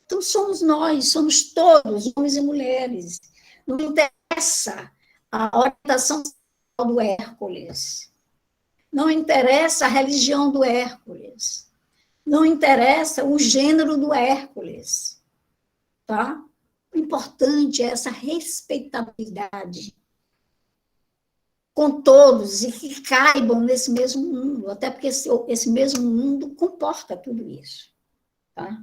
Então, somos nós, somos todos, homens e mulheres. Não interessa a orientação sexual do Hércules. Não interessa a religião do Hércules. Não interessa o gênero do Hércules. Tá? O importante é essa respeitabilidade com todos e que caibam nesse mesmo mundo, até porque esse mesmo mundo comporta tudo isso. Tá?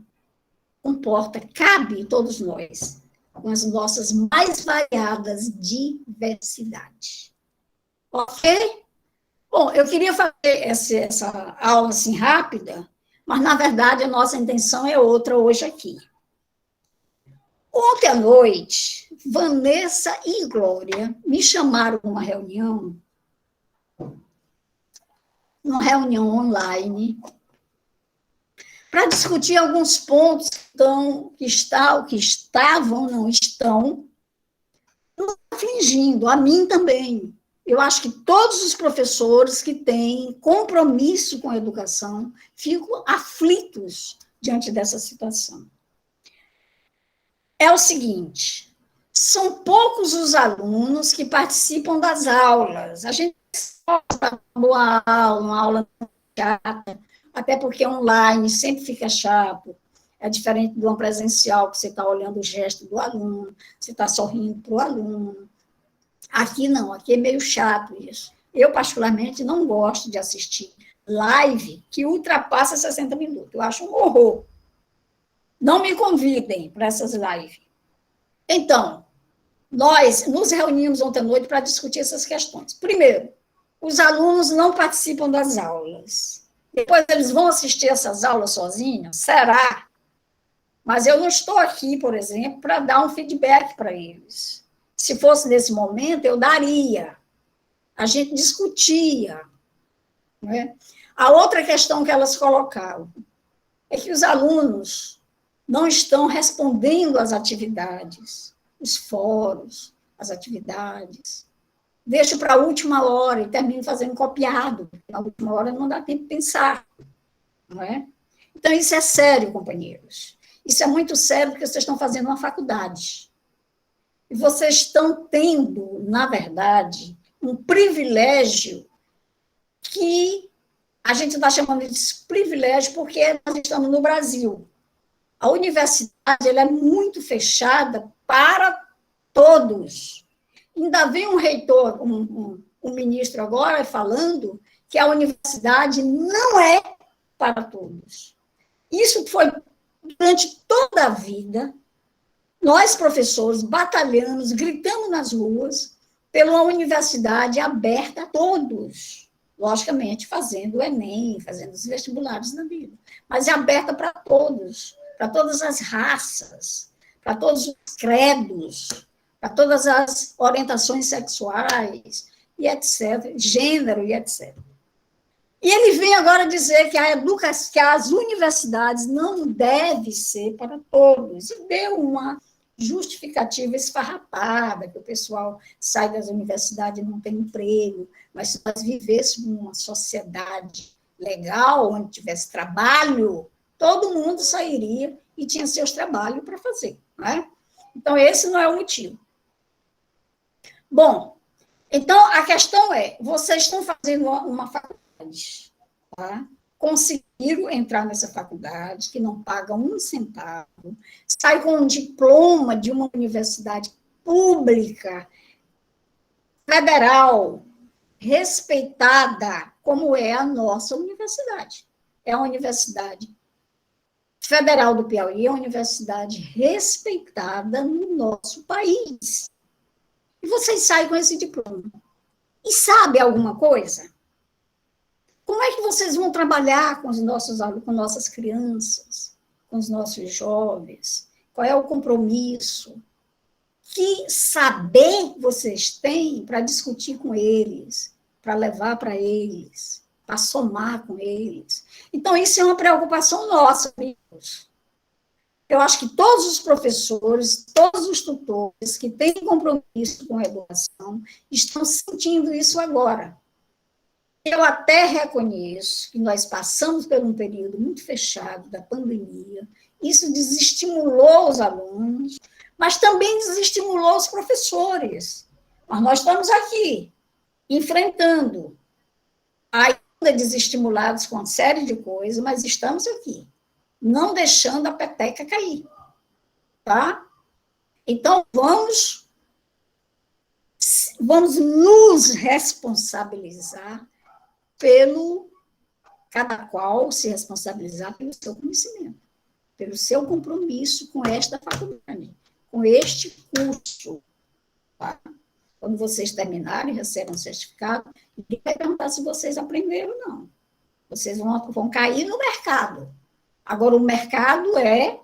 Comporta, cabe todos nós, com as nossas mais variadas diversidades. Ok? Bom, eu queria fazer essa aula assim rápida, mas, na verdade, a nossa intenção é outra hoje aqui. Ontem à noite, Vanessa e Glória me chamaram para uma reunião online, para discutir alguns pontos que estavam, não estão, afligindo, a mim também. Eu acho que todos os professores que têm compromisso com a educação ficam aflitos diante dessa situação. É o seguinte, são poucos os alunos que participam das aulas. A gente gosta de uma aula chata, até porque online sempre fica chato. É diferente de uma presencial, que você está olhando o gesto do aluno, você está sorrindo para o aluno. Aqui não, aqui é meio chato isso. Eu, particularmente, não gosto de assistir live que ultrapassa 60 minutos. Eu acho um horror. Não me convidem para essas lives. Então, nós nos reunimos ontem à noite para discutir essas questões. Primeiro, os alunos não participam das aulas. Depois eles vão assistir essas aulas sozinhos? Será? Mas eu não estou aqui, por exemplo, para dar um feedback para eles. Se fosse nesse momento, eu daria. A gente discutia. Né? A outra questão que elas colocavam é que os alunos não estão respondendo às atividades, os fóruns, as atividades. Deixo para a última hora e termino fazendo copiado. Na última hora não dá tempo de pensar. Não é? Então, isso é sério, companheiros. Isso é muito sério porque vocês estão fazendo uma faculdade. E vocês estão tendo, na verdade, um privilégio que a gente está chamando de privilégio porque nós estamos no Brasil. A universidade ela é muito fechada para todos. Ainda vem um reitor, um ministro agora falando que a universidade não é para todos. Isso foi durante toda a vida. Nós, professores, batalhamos, gritamos nas ruas pela universidade aberta a todos. Logicamente, fazendo o Enem, fazendo os vestibulares na vida. Mas é aberta para todos, para todas as raças, para todos os credos, para todas as orientações sexuais, e etc., gênero e etc. E ele vem agora dizer que que as universidades não devem ser para todos, e deu uma justificativa esfarrapada, que o pessoal sai das universidades e não tem emprego, mas se nós vivêssemos numa sociedade legal, onde tivesse trabalho, todo mundo sairia e tinha seus trabalhos para fazer. Não é? Então, esse não é o motivo. Bom, então, a questão é, vocês estão fazendo uma faculdade, tá? Conseguiram entrar nessa faculdade, que não paga um centavo, sai com um diploma de uma universidade pública, federal, respeitada, como é a nossa universidade. É uma universidade Federal do Piauí é uma universidade respeitada no nosso país. E vocês saem com esse diploma. E sabe alguma coisa? Como é que vocês vão trabalhar com os nossos alunos, com nossas crianças, com os nossos jovens? Qual é o compromisso? Que saber vocês têm para discutir com eles, para levar para eles, para somar com eles? Então, isso é uma preocupação nossa, amigos. Eu acho que todos os professores, todos os tutores que têm compromisso com a educação estão sentindo isso agora. Eu até reconheço que nós passamos por um período muito fechado da pandemia, isso desestimulou os alunos, mas também desestimulou os professores. Mas nós estamos aqui, enfrentando, ainda desestimulados com uma série de coisas, mas estamos aqui, não deixando a peteca cair, tá? Então, vamos nos responsabilizar cada qual se responsabilizar pelo seu conhecimento, pelo seu compromisso com esta faculdade, com este curso. Tá? Quando vocês terminarem, recebam um certificado, ninguém vai perguntar se vocês aprenderam ou não. Vocês vão cair no mercado. Agora, o mercado é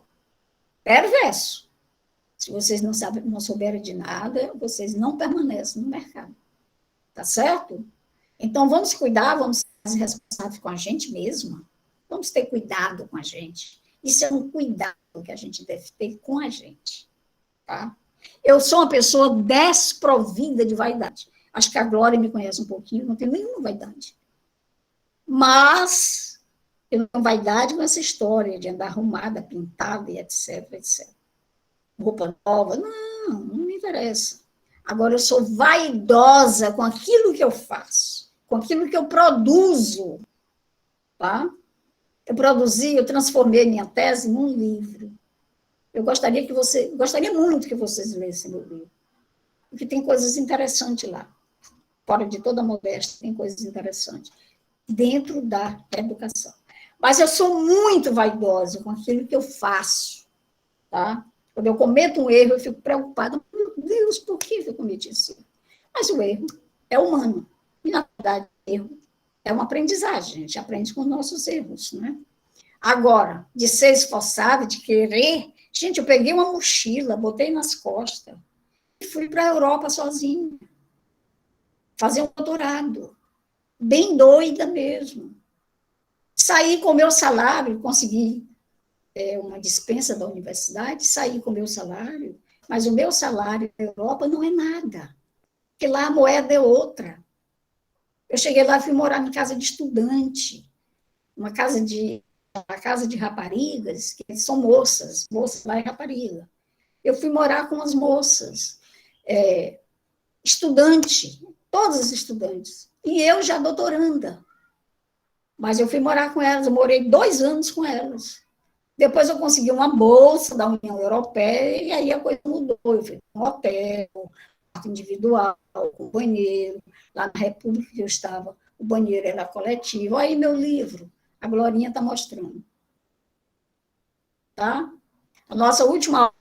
perverso. Se vocês não souberem de nada, vocês não permanecem no mercado. Tá certo? Então, vamos cuidar, vamos ser responsáveis com a gente mesma. Vamos ter cuidado com a gente. Isso é um cuidado que a gente deve ter com a gente. Tá? Eu sou uma pessoa desprovida de vaidade. Acho que a Glória me conhece um pouquinho, não tenho nenhuma vaidade. Mas eu não tenho vaidade com essa história de andar arrumada, pintada e etc, etc. Roupa nova, não me interessa. Agora, eu sou vaidosa com aquilo que eu faço, com aquilo que eu produzo. Tá? Eu transformei minha tese num livro. Eu gostaria muito que vocês lessem meu livro, porque tem coisas interessantes lá. Fora de toda a modéstia, tem coisas interessantes dentro da educação. Mas eu sou muito vaidosa com aquilo que eu faço. Tá? Quando eu cometo um erro, eu fico preocupada. Meu Deus, por que eu cometi esse erro? Mas o erro é humano. E, na verdade, o erro é uma aprendizagem. A gente aprende com os nossos erros, né? Agora, de ser esforçada, de querer... Gente, eu peguei uma mochila, botei nas costas e fui para a Europa sozinha. Fazer um doutorado. Bem doida mesmo. Saí com o meu salário, consegui uma dispensa da universidade, saí com o meu salário, mas o meu salário na Europa não é nada, porque lá a moeda é outra. Eu cheguei lá e fui morar em casa de estudante, uma casa de raparigas, que são moças lá é rapariga. Eu fui morar com as moças, estudante, todas as estudantes, e eu já doutoranda. Mas eu fui morar com elas, eu morei 2 anos com elas. Depois eu consegui uma bolsa da União Europeia, e aí a coisa mudou. Eu fui para um hotel, quarto individual, com banheiro. Lá na República que eu estava, o banheiro era coletivo. Olha aí meu livro, a Glorinha está mostrando. Tá? A nossa última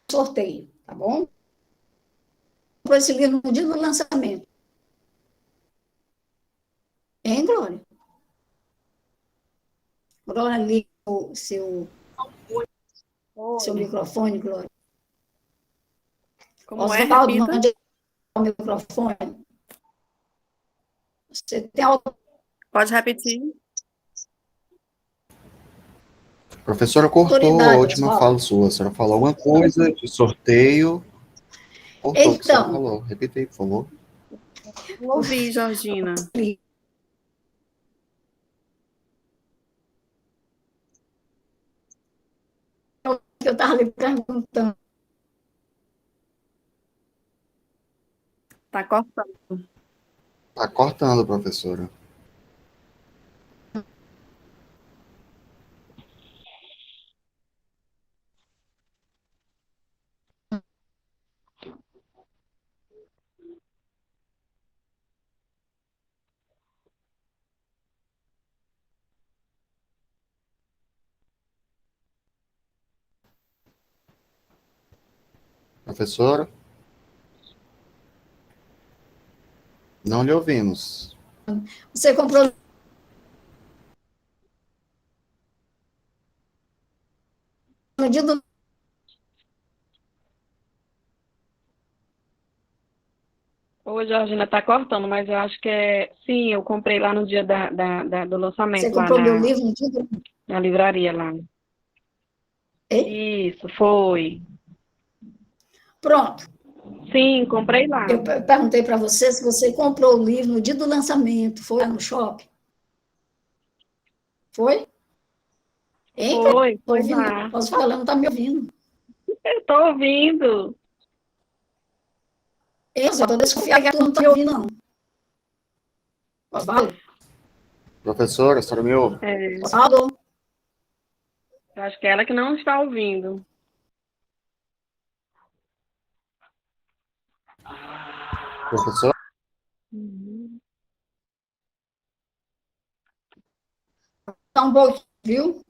sorteio, tá bom? Comprou esse livro no dia do lançamento. Hein, Glória? Glória, liga o seu microfone, Glória. Como Oswaldo, repita? mande o microfone. Você tem Pode repetir. A professora cortou a última Oswaldo. fala sua. A senhora falou alguma coisa de sorteio. Cortou o que a senhora Então, falou. Repita aí, por favor. Não ouvi, Georgina. eu estava lhe perguntando. Tá cortando. Tá cortando, professora. Professora? Não lhe ouvimos. Você comprou no dia do... Ô, Georgina, tá cortando, mas eu acho que é. Sim, eu comprei lá no dia do Você lançamento, lá comprou meu livro no dia do... na livraria lá. Ei? Isso, foi. Pronto. Sim, comprei lá. Eu perguntei para você se você comprou o livro no dia do lançamento. Foi lá no shopping? Foi? Hein? Foi, Estou foi ouvindo. lá. Posso falar, não está me ouvindo. Eu tô ouvindo. Eu só estou desconfiada que a turma não está me ouvindo, não. Osvaldo? Professora, a senhora me ouve? É, Osvaldo? eu acho que é ela que não está ouvindo. Professora? Está um pouquinho, viu?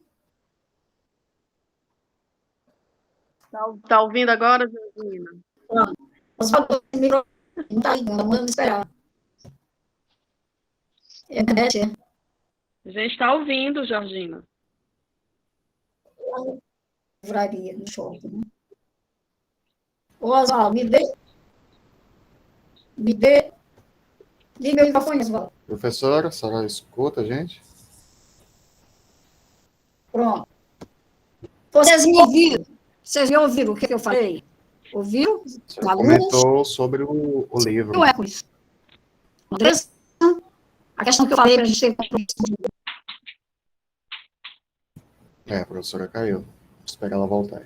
Tá ouvindo agora, Georgina? Pronto. Osvaldo, o microfone não está ligando, vamos esperar. É verdade, é. A gente está ouvindo, Georgina. Livraria, no shopping, né? Ô, Osvaldo, me dê, liga meu microfone, Osvaldo. Professora, a senhora escuta, gente? Pronto. Vocês me ouviram? Vocês me ouviram o que eu falei? Ouviram? A Os senhora alunos? comentou sobre o livro. Não é com isso. Andressa, a questão que eu falei para a gente ter... É, a professora caiu. Espera ela voltar.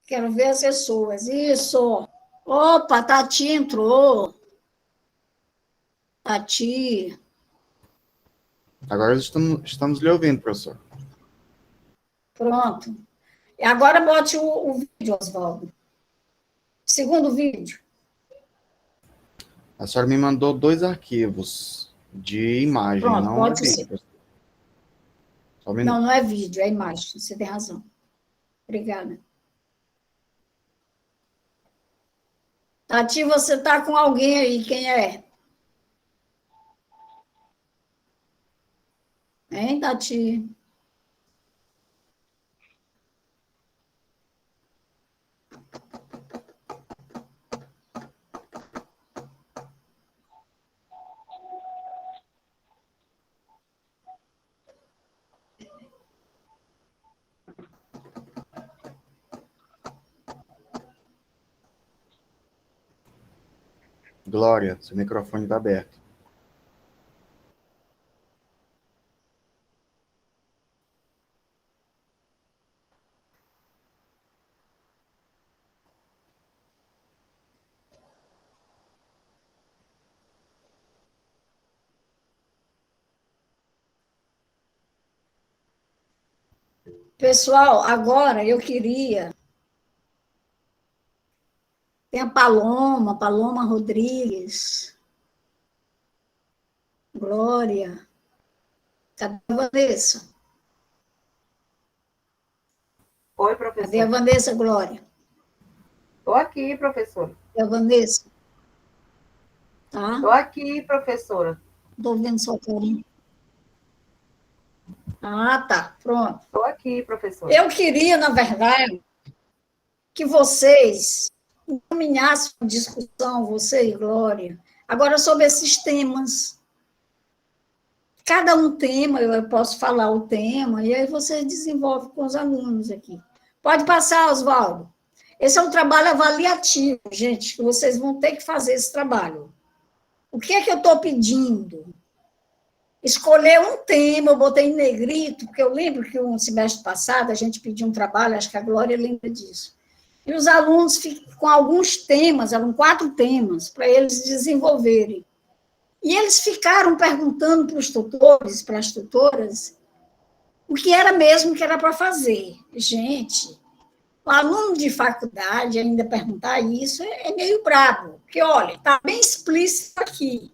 Quero ver as pessoas. Isso. Opa, Tati entrou. Tati. Agora estamos lhe ouvindo, professor. Pronto. E agora bote o vídeo, Osvaldo. Segundo vídeo. A senhora me mandou 2 arquivos de imagem, Pronto, não é pode ser. vídeo. Só um minuto. Não, não é vídeo, é imagem. Você tem razão. Obrigada. Tati, você está com alguém aí. Quem é? Hein, Tati? Glória, seu microfone está aberto. Pessoal, agora eu queria... Tem a Paloma Rodrigues. Glória. Cadê a Vanessa? Oi, Cadê a professor. Vanessa, Glória? Estou aqui, professora. É a Vanessa? Tá? Estou aqui, professora. Estou vendo sua carinha. Ah, tá. Pronto. Estou aqui, professora. Eu queria, na verdade, que vocês encaminhassem uma discussão, você e Glória, agora sobre esses temas. Cada um tema, eu posso falar o tema, e aí você desenvolve com os alunos aqui. Pode passar, Oswaldo. Esse é um trabalho avaliativo, gente, que vocês vão ter que fazer esse trabalho. O que é que eu estou pedindo? Escolher um tema, eu botei em negrito, porque eu lembro que no semestre passado a gente pediu um trabalho, acho que a Glória lembra disso. E os alunos ficam com alguns temas, eram 4 temas, para eles desenvolverem. E eles ficaram perguntando para os tutores, para as tutoras, o que era mesmo que era para fazer. Gente, o aluno de faculdade ainda perguntar isso é meio brabo, porque, olha, está bem explícito aqui.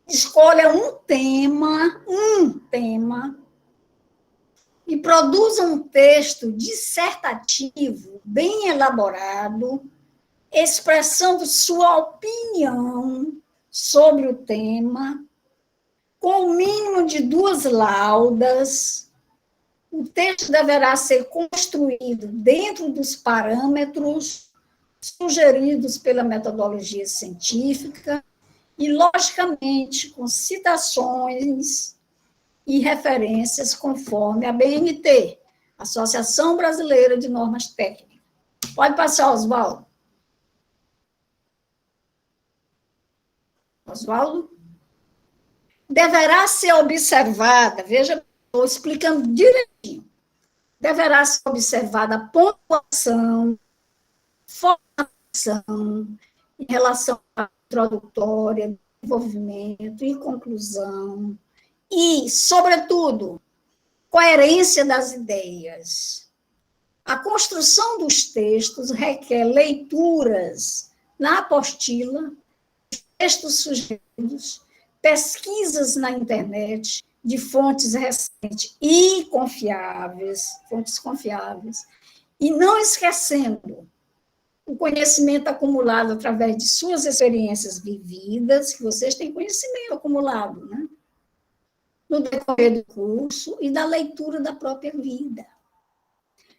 Escolha um tema, e produza um texto dissertativo, bem elaborado, expressando sua opinião sobre o tema, com o mínimo de 2 laudas. O texto deverá ser construído dentro dos parâmetros sugeridos pela metodologia científica e, logicamente, com citações e referências conforme a BNT, Associação Brasileira de Normas Técnicas. Pode passar, Oswaldo. Oswaldo? Deverá ser observada, veja, estou explicando direitinho, deverá ser observada a pontuação, formação, em relação à introdutória, desenvolvimento e conclusão, e, sobretudo, coerência das ideias. A construção dos textos requer leituras na apostila, textos sugeridos, pesquisas na internet de fontes recentes e fontes confiáveis, e não esquecendo o conhecimento acumulado através de suas experiências vividas, que vocês têm conhecimento acumulado, né? No decorrer do curso e da leitura da própria vida.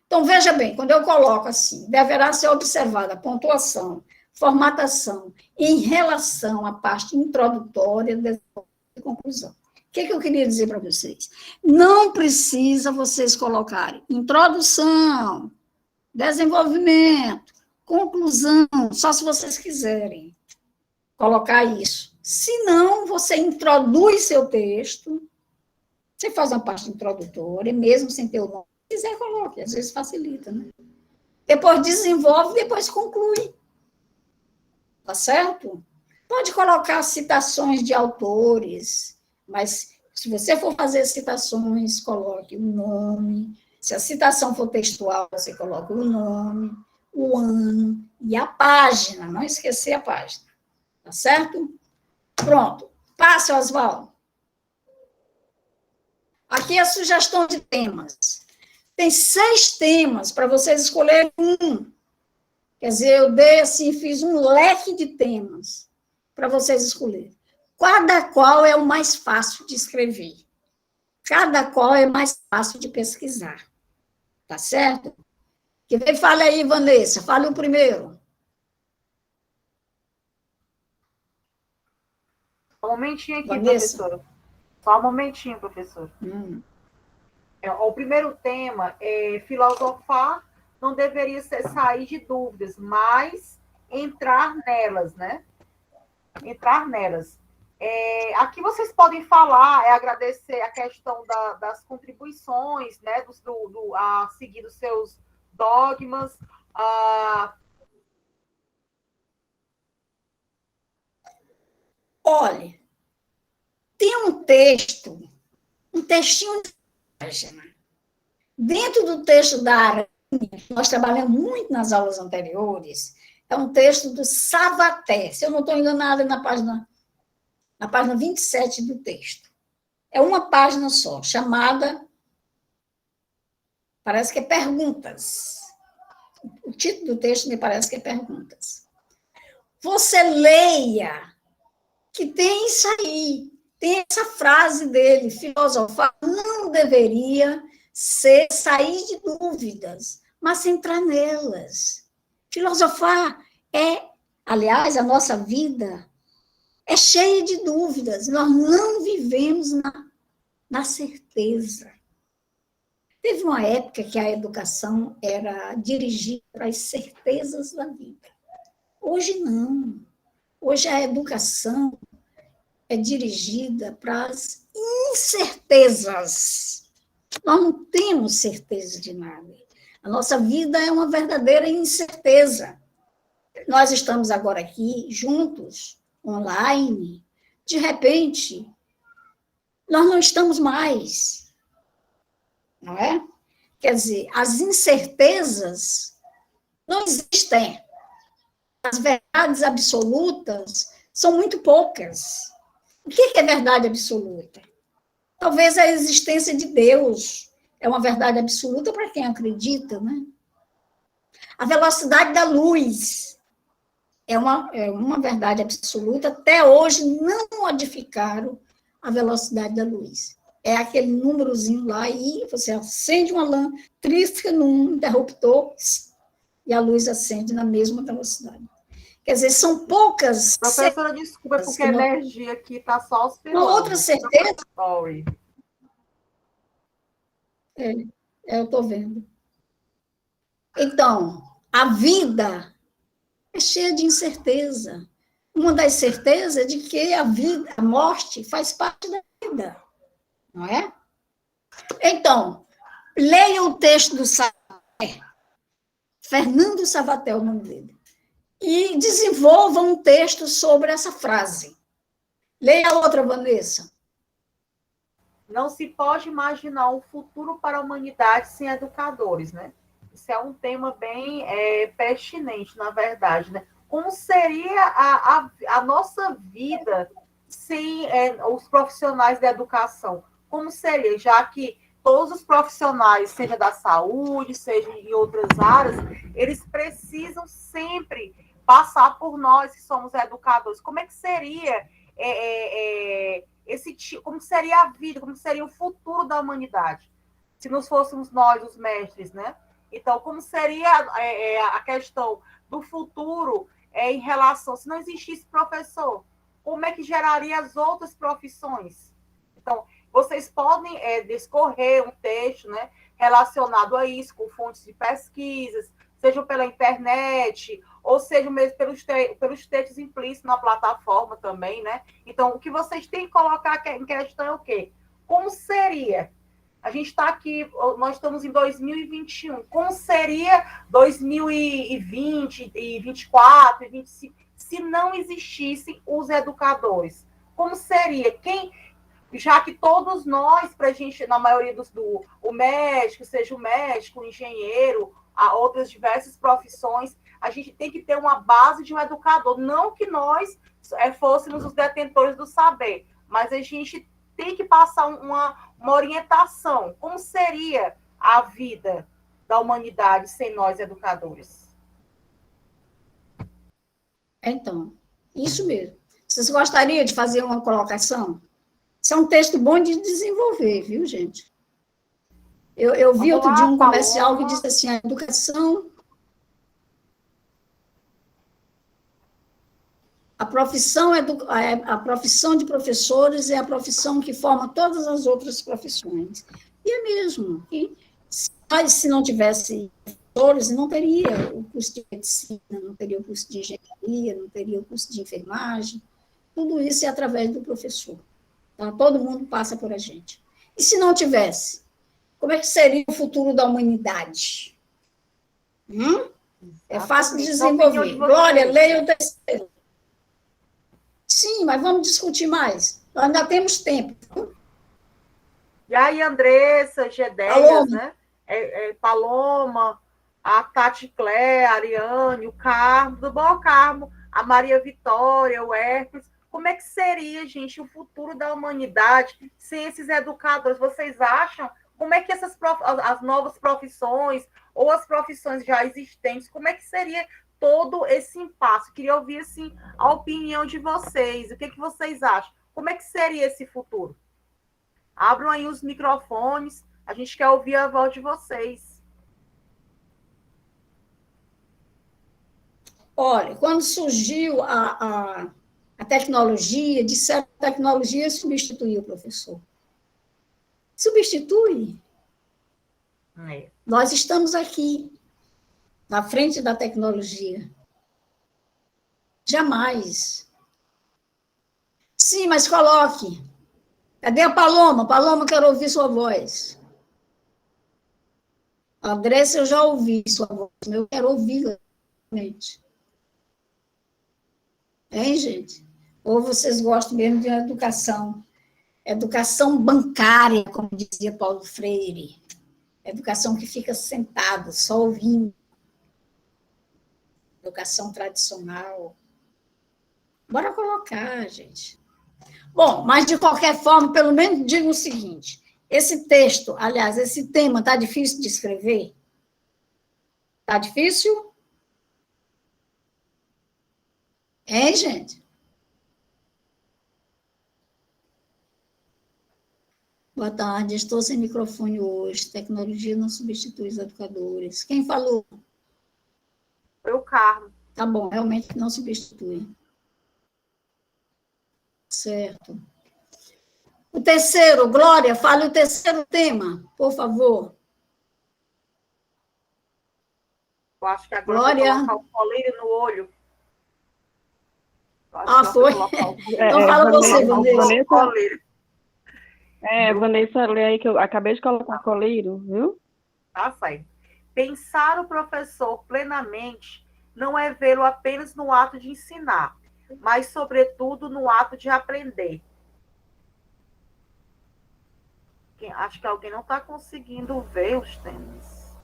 Então, veja bem, quando eu coloco assim, deverá ser observada a pontuação, formatação em relação à parte introdutória e conclusão. O que eu queria dizer para vocês? Não precisa vocês colocarem introdução, desenvolvimento, conclusão, só se vocês quiserem colocar isso. Se não, você introduz seu texto, você faz uma parte introdutória, mesmo sem ter o nome, se quiser, coloque, às vezes facilita, né? Depois desenvolve, depois conclui. Tá certo? Pode colocar citações de autores, mas se você for fazer citações, coloque o nome. Se a citação for textual, você coloca o nome, o ano e a página, não esquecer a página. Tá certo? Pronto. Passe, Oswaldo. Aqui é a sugestão de temas. Tem 6 temas para vocês escolherem um. Quer dizer, eu dei assim, fiz um leque de temas para vocês escolherem. Cada qual é o mais fácil de escrever. Cada qual é mais fácil de pesquisar. Tá certo? Fala aí, Vanessa, fale o primeiro. Só um momentinho aqui, Vanessa. professora. Só um momentinho, professor. O primeiro tema é filosofar não deveria sair de dúvidas, mas entrar nelas, né? Entrar nelas. Aqui vocês podem falar, agradecer a questão das contribuições, né? A seguir os seus dogmas. Olha, tem um textinho de página. Dentro do texto da Aranha, que nós trabalhamos muito nas aulas anteriores, é um texto do Savaté, se eu não estou enganada, na página 27 do texto. É uma página só, chamada, parece que é Perguntas. título do texto me parece que é perguntas. Você leia, que tem isso aí, tem essa frase dele, filosofar não deveria ser sair de dúvidas, mas entrar nelas. Filosofar aliás, a nossa vida é cheia de dúvidas, nós não vivemos na certeza. Teve uma época que a educação era dirigida para as certezas da vida. Hoje não. Hoje a educação é dirigida para as incertezas. Nós não temos certeza de nada. A nossa vida é uma verdadeira incerteza. Nós estamos agora aqui, juntos, online. De repente, nós não estamos mais. Não é? Quer dizer, as incertezas não existem. As verdades absolutas são muito poucas. O que é verdade absoluta? Talvez a existência de Deus é uma verdade absoluta para quem acredita, né? A velocidade da luz é uma verdade absoluta. Até hoje não modificaram a velocidade da luz. É aquele númerozinho lá e você acende uma lâmpada, trisca num interruptor e a luz acende na mesma velocidade. Quer dizer, são poucas... Professora, desculpa, porque a energia aqui está só oscilando. Uma outra certeza... Sorry. Eu estou vendo. Então, a vida é cheia de incerteza. Uma das certezas é de que a morte faz parte da vida. Não é? Então, leia o texto do Savatel, Fernando Savatel, o nome dele, e desenvolva um texto sobre essa frase. Leia a outra, Vanessa. Não se pode imaginar um futuro para a humanidade sem educadores, né? Isso é um tema bem pertinente, na verdade, né? Como seria a nossa vida sem os profissionais da educação? Como seria, já que todos os profissionais, seja da saúde, seja em outras áreas, eles precisam sempre passar por nós, que somos educadores. Como é que seria como seria a vida, como seria o futuro da humanidade, se nós fôssemos nós os mestres, né? Então, como seria a questão do futuro em relação, se não existisse professor, como é que geraria as outras profissões? Então, vocês podem discorrer um texto, né, relacionado a isso, com fontes de pesquisas, seja pela internet, ou seja mesmo pelos textos implícitos na plataforma também, né? Então, o que vocês têm que colocar em questão é o quê? Como seria? A gente está aqui, nós estamos em 2021. Como seria 2020, e 24, e 25, se não existissem os educadores? Como seria? Já que todos nós, para a gente, na maioria o médico, seja o médico, o engenheiro, a outras diversas profissões, a gente tem que ter uma base de um educador. Não que nós fôssemos os detentores do saber, mas a gente tem que passar uma orientação. Como seria a vida da humanidade sem nós educadores? Então, isso mesmo. Vocês gostariam de fazer uma colocação? Isso é um texto bom de desenvolver, viu, gente? Eu vi outro dia um comercial que disse assim, a educação... A profissão de professores é a profissão que forma todas as outras profissões. E é mesmo. E se não tivesse professores, não teria o curso de medicina, não teria o curso de engenharia, não teria o curso de enfermagem. Tudo isso é através do professor. Tá? Todo mundo passa por a gente. E se não tivesse? Como é que seria o futuro da humanidade? É fácil de desenvolver. Glória, leia o terceiro. Sim, mas vamos discutir mais. Nós ainda temos tempo. E aí, Andressa, Gedéias, né? Paloma, a Tati Clé, a Ariane, o Carmo, tudo bom, Carmo? A Maria Vitória, o Herpes. Como é que seria, gente, o futuro da humanidade sem esses educadores? Vocês acham, como é que as novas profissões ou as profissões já existentes, como é que seria todo esse impasse? Queria ouvir assim, a opinião de vocês, o que vocês acham? Como é que seria esse futuro? Abram aí os microfones, a gente quer ouvir a voz de vocês. Olha, quando surgiu a tecnologia, disseram que a tecnologia substituiu o professor. Substitui. Nós estamos aqui, na frente da tecnologia. Jamais. Sim, mas coloque. Cadê a Paloma? Paloma, quero ouvir sua voz. A Andressa, eu já ouvi sua voz, mas eu quero ouvi-la realmente. Hein, gente? Ou vocês gostam mesmo de educação? Educação bancária, como dizia Paulo Freire. Educação que fica sentado, só ouvindo. Educação tradicional. Bora colocar, gente. Bom, mas de qualquer forma, pelo menos digo o seguinte: esse texto, aliás, esse tema está difícil de escrever? Está difícil? Hein, gente? Boa tarde, estou sem microfone hoje. Tecnologia não substitui os educadores. Quem falou? Foi o Carlos. Tá bom, realmente não substitui. Certo. O terceiro, Glória, fale o terceiro tema, por favor. Eu acho que agora Glória. vou colocar o colírio no olho. Foi? Então fala você, Vanessa. Vanessa, lê aí que eu acabei de colocar o colírio, viu? Tá certo. Pensar o professor plenamente não é vê-lo apenas no ato de ensinar, mas, sobretudo, no ato de aprender. Acho que alguém não está conseguindo ver os temas.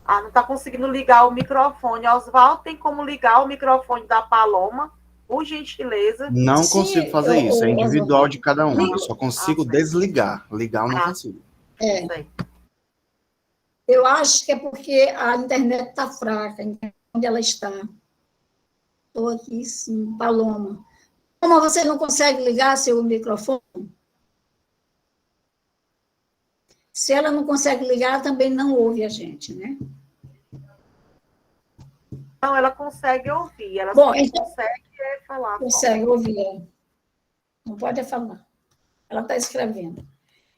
Não está conseguindo ligar o microfone. Oswaldo, tem como ligar o microfone da Paloma, por gentileza? Não Sim, consigo fazer isso, é individual de cada um. Eu só consigo desligar. Ligar eu não consigo. Eu acho que é porque a internet está fraca, onde ela está. Estou aqui, sim, Paloma. Como você não consegue ligar seu microfone? Se ela não consegue ligar, ela também não ouve a gente, né? Não, ela consegue ouvir. Ela Bom, só então, consegue falar. Consegue ouvir. Não pode falar. Ela está escrevendo.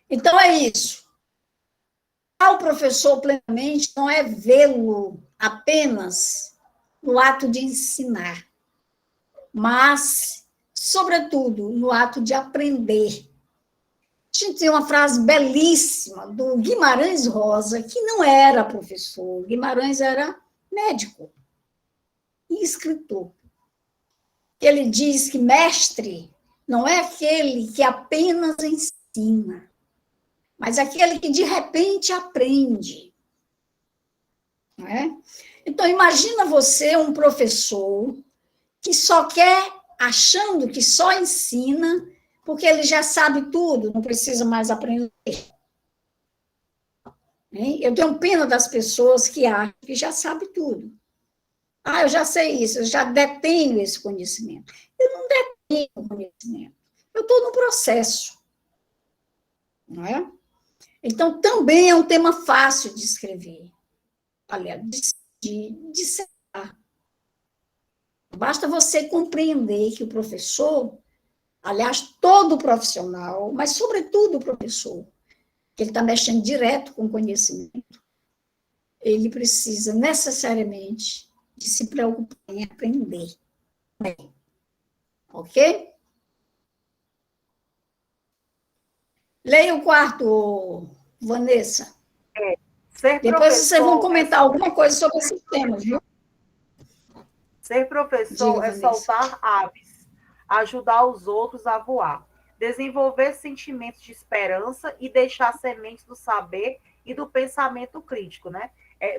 Então, é isso. O professor plenamente não é vê-lo apenas no ato de ensinar, mas, sobretudo, no ato de aprender. A gente tem uma frase belíssima do Guimarães Rosa, que não era professor, Guimarães era médico e escritor. Ele diz que mestre não é aquele que apenas ensina, mas aquele que de repente aprende. Não é? Então, imagina você, um professor, que só quer, achando que só ensina, porque ele já sabe tudo, não precisa mais aprender. Eu tenho pena das pessoas que acham que já sabe tudo. Eu já sei isso, eu já detenho esse conhecimento. Eu não detenho o conhecimento, eu estou no processo. Não é? Então, também é um tema fácil de escrever. Aliás, de dissecar. Basta você compreender que o professor, aliás, todo profissional, mas sobretudo o professor, que ele está mexendo direto com o conhecimento, ele precisa necessariamente de se preocupar em aprender. Ok? Leia o quarto, Vanessa. Depois vocês vão comentar alguma coisa sobre esse tema, viu? Ser professor é soltar aves, ajudar os outros a voar, desenvolver sentimentos de esperança e deixar sementes do saber e do pensamento crítico, né?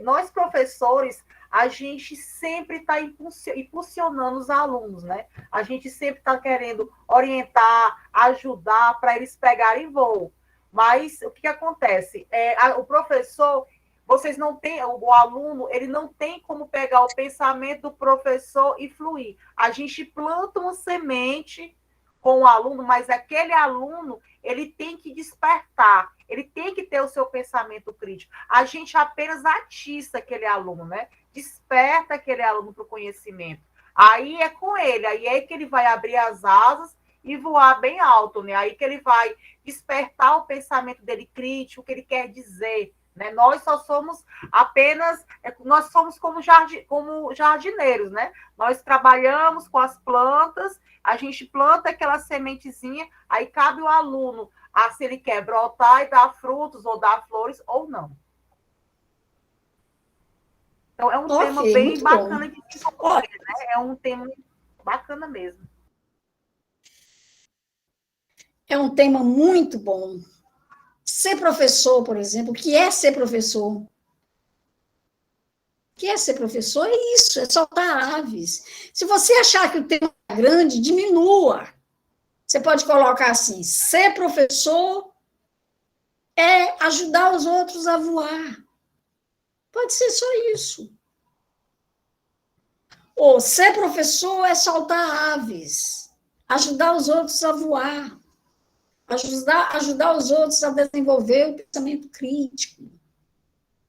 Nós, professores, a gente sempre está impulsionando os alunos, né? A gente sempre está querendo orientar, ajudar para eles pegarem voo. Mas o que acontece? O professor, vocês não têm, o aluno, ele não tem como pegar o pensamento do professor e fluir. A gente planta uma semente com o aluno, mas aquele aluno, ele tem que despertar, ele tem que ter o seu pensamento crítico. A gente apenas atiça aquele aluno, né? Desperta aquele aluno para o conhecimento. Aí é com ele, aí é que ele vai abrir as asas e voar bem alto, né? Aí que ele vai despertar o pensamento dele crítico, o que ele quer dizer, né? Nós só somos apenas, nós somos como jardineiros, né? Nós trabalhamos com as plantas, a gente planta aquela sementezinha, aí cabe o aluno se ele quer brotar e dar frutos ou dar flores ou não. Então, é um tema bem bacana de se concorrer, né? É um tema bacana mesmo. É um tema muito bom. Ser professor, por exemplo, o que é ser professor? O que é ser professor? É isso, é soltar aves. Se você achar que o tema é grande, diminua. Você pode colocar assim, ser professor é ajudar os outros a voar. Pode ser só isso. Ou ser professor é soltar aves, ajudar os outros a voar, ajudar os outros a desenvolver o pensamento crítico.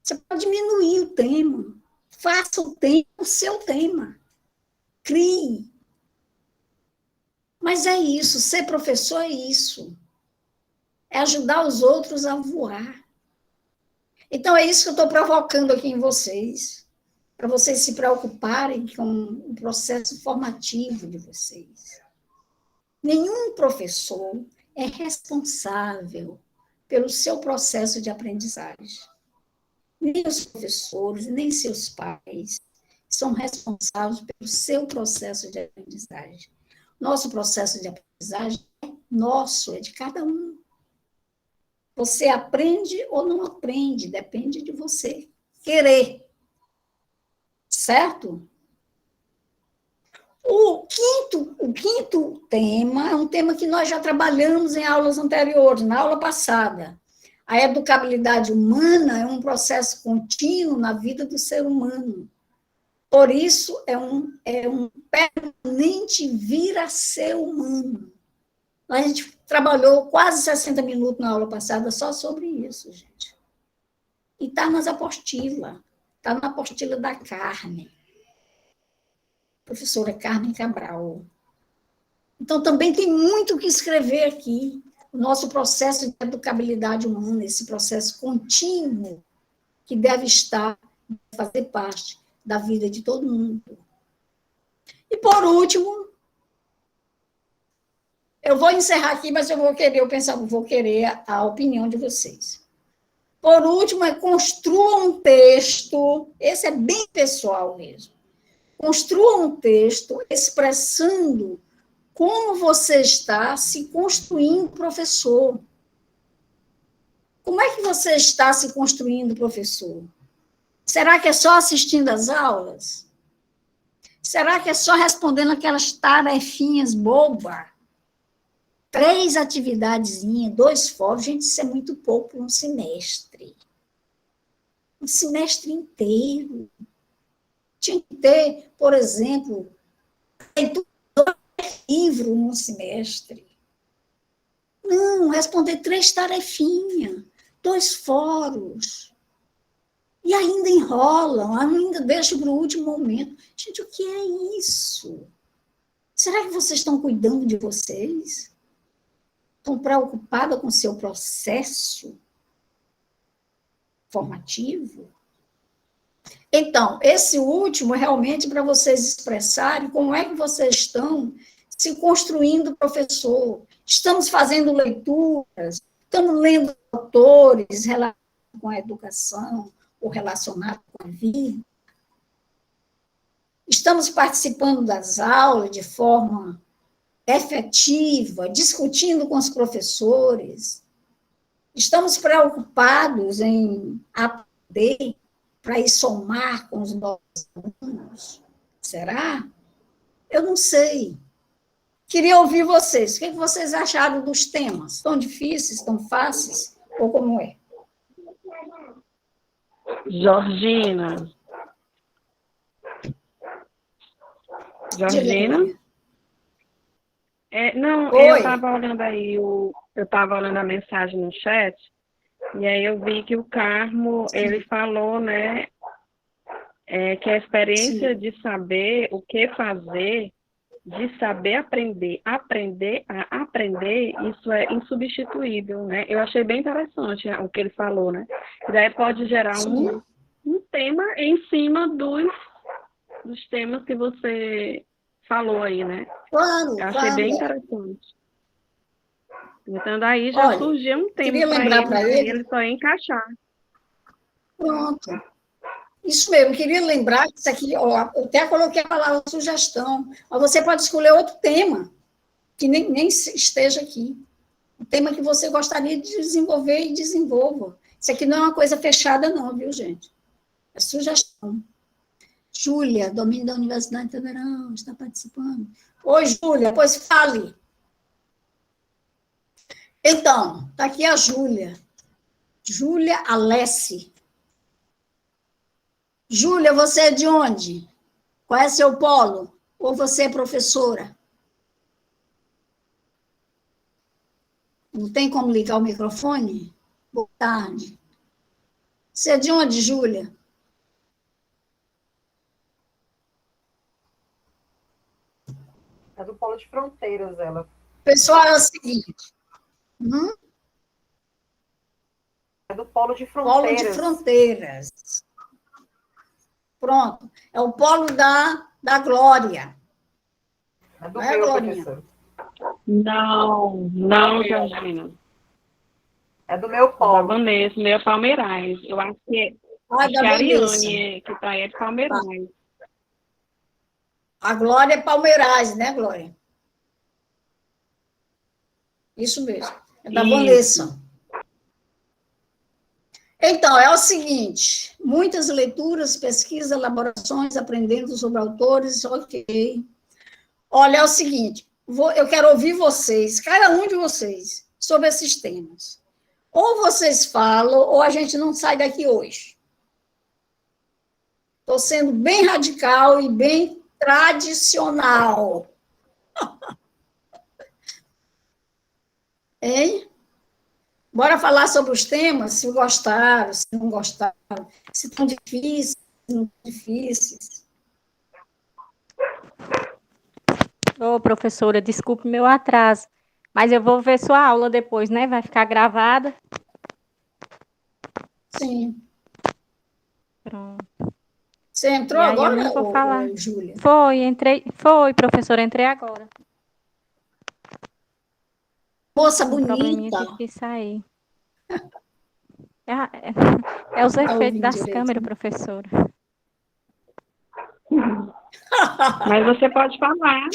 Você pode diminuir o tema, faça o tema o seu tema, crie. Mas é isso, ser professor é isso, é ajudar os outros a voar. Então é isso que eu estou provocando aqui em vocês, para vocês se preocuparem com o processo formativo de vocês. Nenhum professor é responsável pelo seu processo de aprendizagem. Nem os professores, nem seus pais são responsáveis pelo seu processo de aprendizagem. Nosso processo de aprendizagem é nosso, é de cada um. Você aprende ou não aprende, depende de você querer. Certo? O quinto tema é um tema que nós já trabalhamos em aulas anteriores, na aula passada. A educabilidade humana é um processo contínuo na vida do ser humano. Por isso, é um permanente vir a ser humano. A gente trabalhou quase 60 minutos na aula passada só sobre isso, gente. E está nas apostilas. Está na apostila da Carmen. Professora Carmen Cabral. Então, também tem muito o que escrever aqui. O nosso processo de educabilidade humana, esse processo contínuo que deve fazer parte da vida de todo mundo. E, por último, eu vou encerrar aqui, mas vou querer a opinião de vocês. Por último, construa um texto, esse é bem pessoal mesmo. Construa um texto expressando como você está se construindo professor. Como é que você está se construindo professor? Será que é só assistindo às aulas? Será que é só respondendo aquelas tarefinhas bobas? 3 atividadezinhas, 2 fóruns, gente, isso é muito pouco para um semestre. Um semestre inteiro. Tinha que ter, por exemplo, 2 livros num semestre. Não, responder 3 tarefinhas, 2 fóruns. E ainda enrolam, ainda deixam para o último momento. Gente, o que é isso? Será que vocês estão cuidando de vocês? Estão preocupadas com o seu processo formativo? Então, esse último é realmente para vocês expressarem como é que vocês estão se construindo professor. Estamos fazendo leituras, estamos lendo autores relacionados com a educação ou relacionados com a vida. Estamos participando das aulas de forma efetiva, discutindo com os professores. Estamos preocupados em aprender para ir somar com os nossos alunos? Será? Eu não sei. Queria ouvir vocês. O que vocês acharam dos temas? Estão difíceis, estão fáceis? Ou como é? Georgina. Georgina? Não, Oi. eu estava olhando aí, eu estava olhando a mensagem no chat, e aí eu vi que o Carmo, ele falou, né, que a experiência de saber o que fazer, de saber aprender a aprender, isso é insubstituível, né? Eu achei bem interessante o que ele falou, né? E daí pode gerar um tema em cima dos temas que você falou aí, né? Claro, Eu achei bem interessante. Então, daí já surgiu um tema queria lembrar para né? ele. Ele só ia encaixar. Pronto. Isso mesmo, queria lembrar que isso aqui, ó, eu até coloquei a palavra sugestão, mas você pode escolher outro tema, que nem esteja aqui. O tema que você gostaria de desenvolver e desenvolva. Isso aqui não é uma coisa fechada, não, viu, gente? É sugestão. Júlia, domínio da Universidade Federal, está participando. Oi, Júlia, pois fale. Então, está aqui a Júlia. Júlia Alessi. Júlia, você é de onde? Qual é seu polo? Ou você é professora? Não tem como ligar o microfone? Boa tarde. Você é de onde, Júlia? É do Polo de Fronteiras, ela. Pessoal, é o seguinte. É do Polo de Polo de Fronteiras. Fronteiras. Pronto. É o polo da Glória. É do Não é, meu, Glorinha? professor. Não, Georgina. É do meu Da polo. Vanessa, meu é Palmeirais. Eu acho que Ah, acho da que a Vanessa. Ariane, que está aí, é de Palmeirais. A Glória é Palmeirais, né, Glória? Isso mesmo. É da Isso. Vanessa. Então, é o seguinte, muitas leituras, pesquisas, elaborações, aprendendo sobre autores, ok. Olha, é o seguinte, eu quero ouvir vocês, cada um de vocês, sobre esses temas. Ou vocês falam, ou a gente não sai daqui hoje. Estou sendo bem radical e bem tradicional. Hein? Bora falar sobre os temas, se gostaram, se não gostaram, se estão difíceis, se não estão difíceis. Ô, professora, desculpe meu atraso, mas eu vou ver sua aula depois, né? Vai ficar gravada. Sim. Pronto. Você entrou E aí eu agora, nem vou falar. Júlia? Foi, professora, entrei agora. Moça Um probleminha, bonita. tive que sair. É os Não tá efeitos ouvindo das direito, câmeras, né? professora. Mas você pode falar.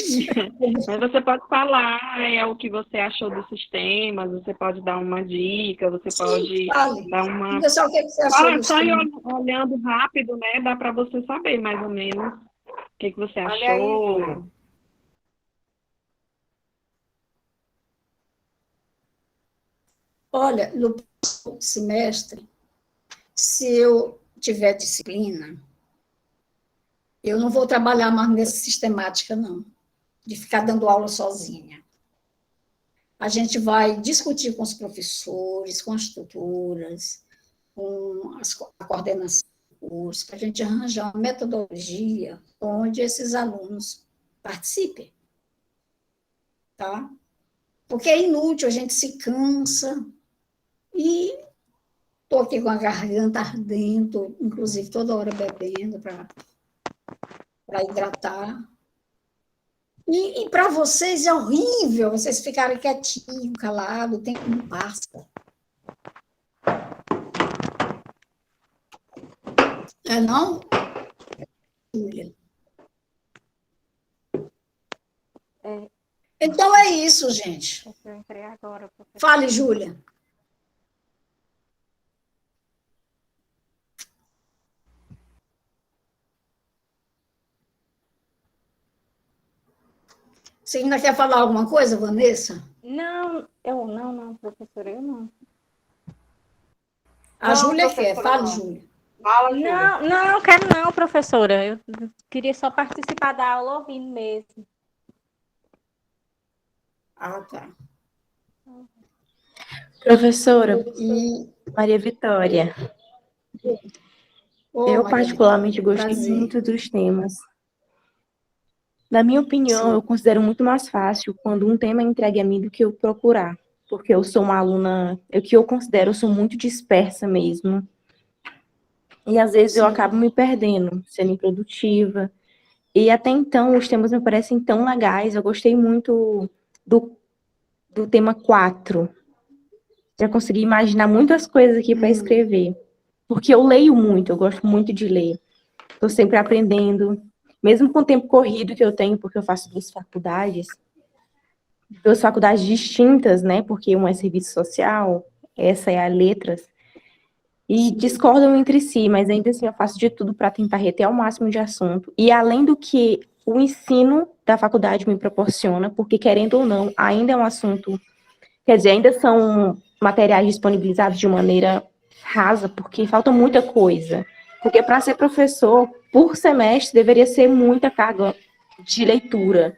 Mas você pode falar o que você achou dos sistemas, você pode dar uma dica, você pode Fale. dar uma. Pessoal, o que você achou dos Só ir temas? olhando rápido, né? Dá para você saber mais ou menos o que você Olha aí, achou. Júlia. Olha, no próximo semestre, se eu tiver disciplina, eu não vou trabalhar mais nessa sistemática, não, de ficar dando aula sozinha. A gente vai discutir com os professores, com as tutoras, com a coordenação do curso, para a gente arranjar uma metodologia onde esses alunos participem. Tá? Porque é inútil, a gente se cansa e estou aqui com a garganta ardendo, inclusive toda hora bebendo para hidratar. E para vocês é horrível vocês ficarem quietinhos, calados, o tempo não passa. É não, Júlia? É, Então é isso, gente. eu entrei agora, professora. Fale, Júlia. Você ainda quer falar alguma coisa, Vanessa? Não, professora, eu não. A Não, Júlia quer. professora, Fala, não. Júlia. Fala, Júlia. Não, quero não, professora. Eu queria só participar da aula ouvindo mesmo. Ah, tá. Professora E, Maria Vitória, ô, eu Maria particularmente Vitória, gostei prazer. muito dos temas. Na minha opinião, Sim. eu considero muito mais fácil quando um tema é entregue a mim do que eu procurar, porque eu sou uma aluna, eu considero, eu sou muito dispersa mesmo. E às vezes eu Sim. acabo me perdendo, sendo improdutiva. E até então, os temas me parecem tão legais. Eu gostei muito do tema 4. Já consegui imaginar muitas coisas aqui para escrever. Porque eu leio muito, eu gosto muito de ler. Estou sempre aprendendo. Mesmo com o tempo corrido que eu tenho, porque eu faço duas faculdades distintas, né? Porque uma é serviço social, essa é a letras. E discordam entre si, mas ainda assim eu faço de tudo para tentar reter ao máximo de assunto. E além do que o ensino da faculdade me proporciona, porque querendo ou não, ainda é um assunto, quer dizer, ainda são materiais disponibilizados de maneira rasa, porque falta muita coisa. Porque para ser professor, por semestre, deveria ser muita carga de leitura.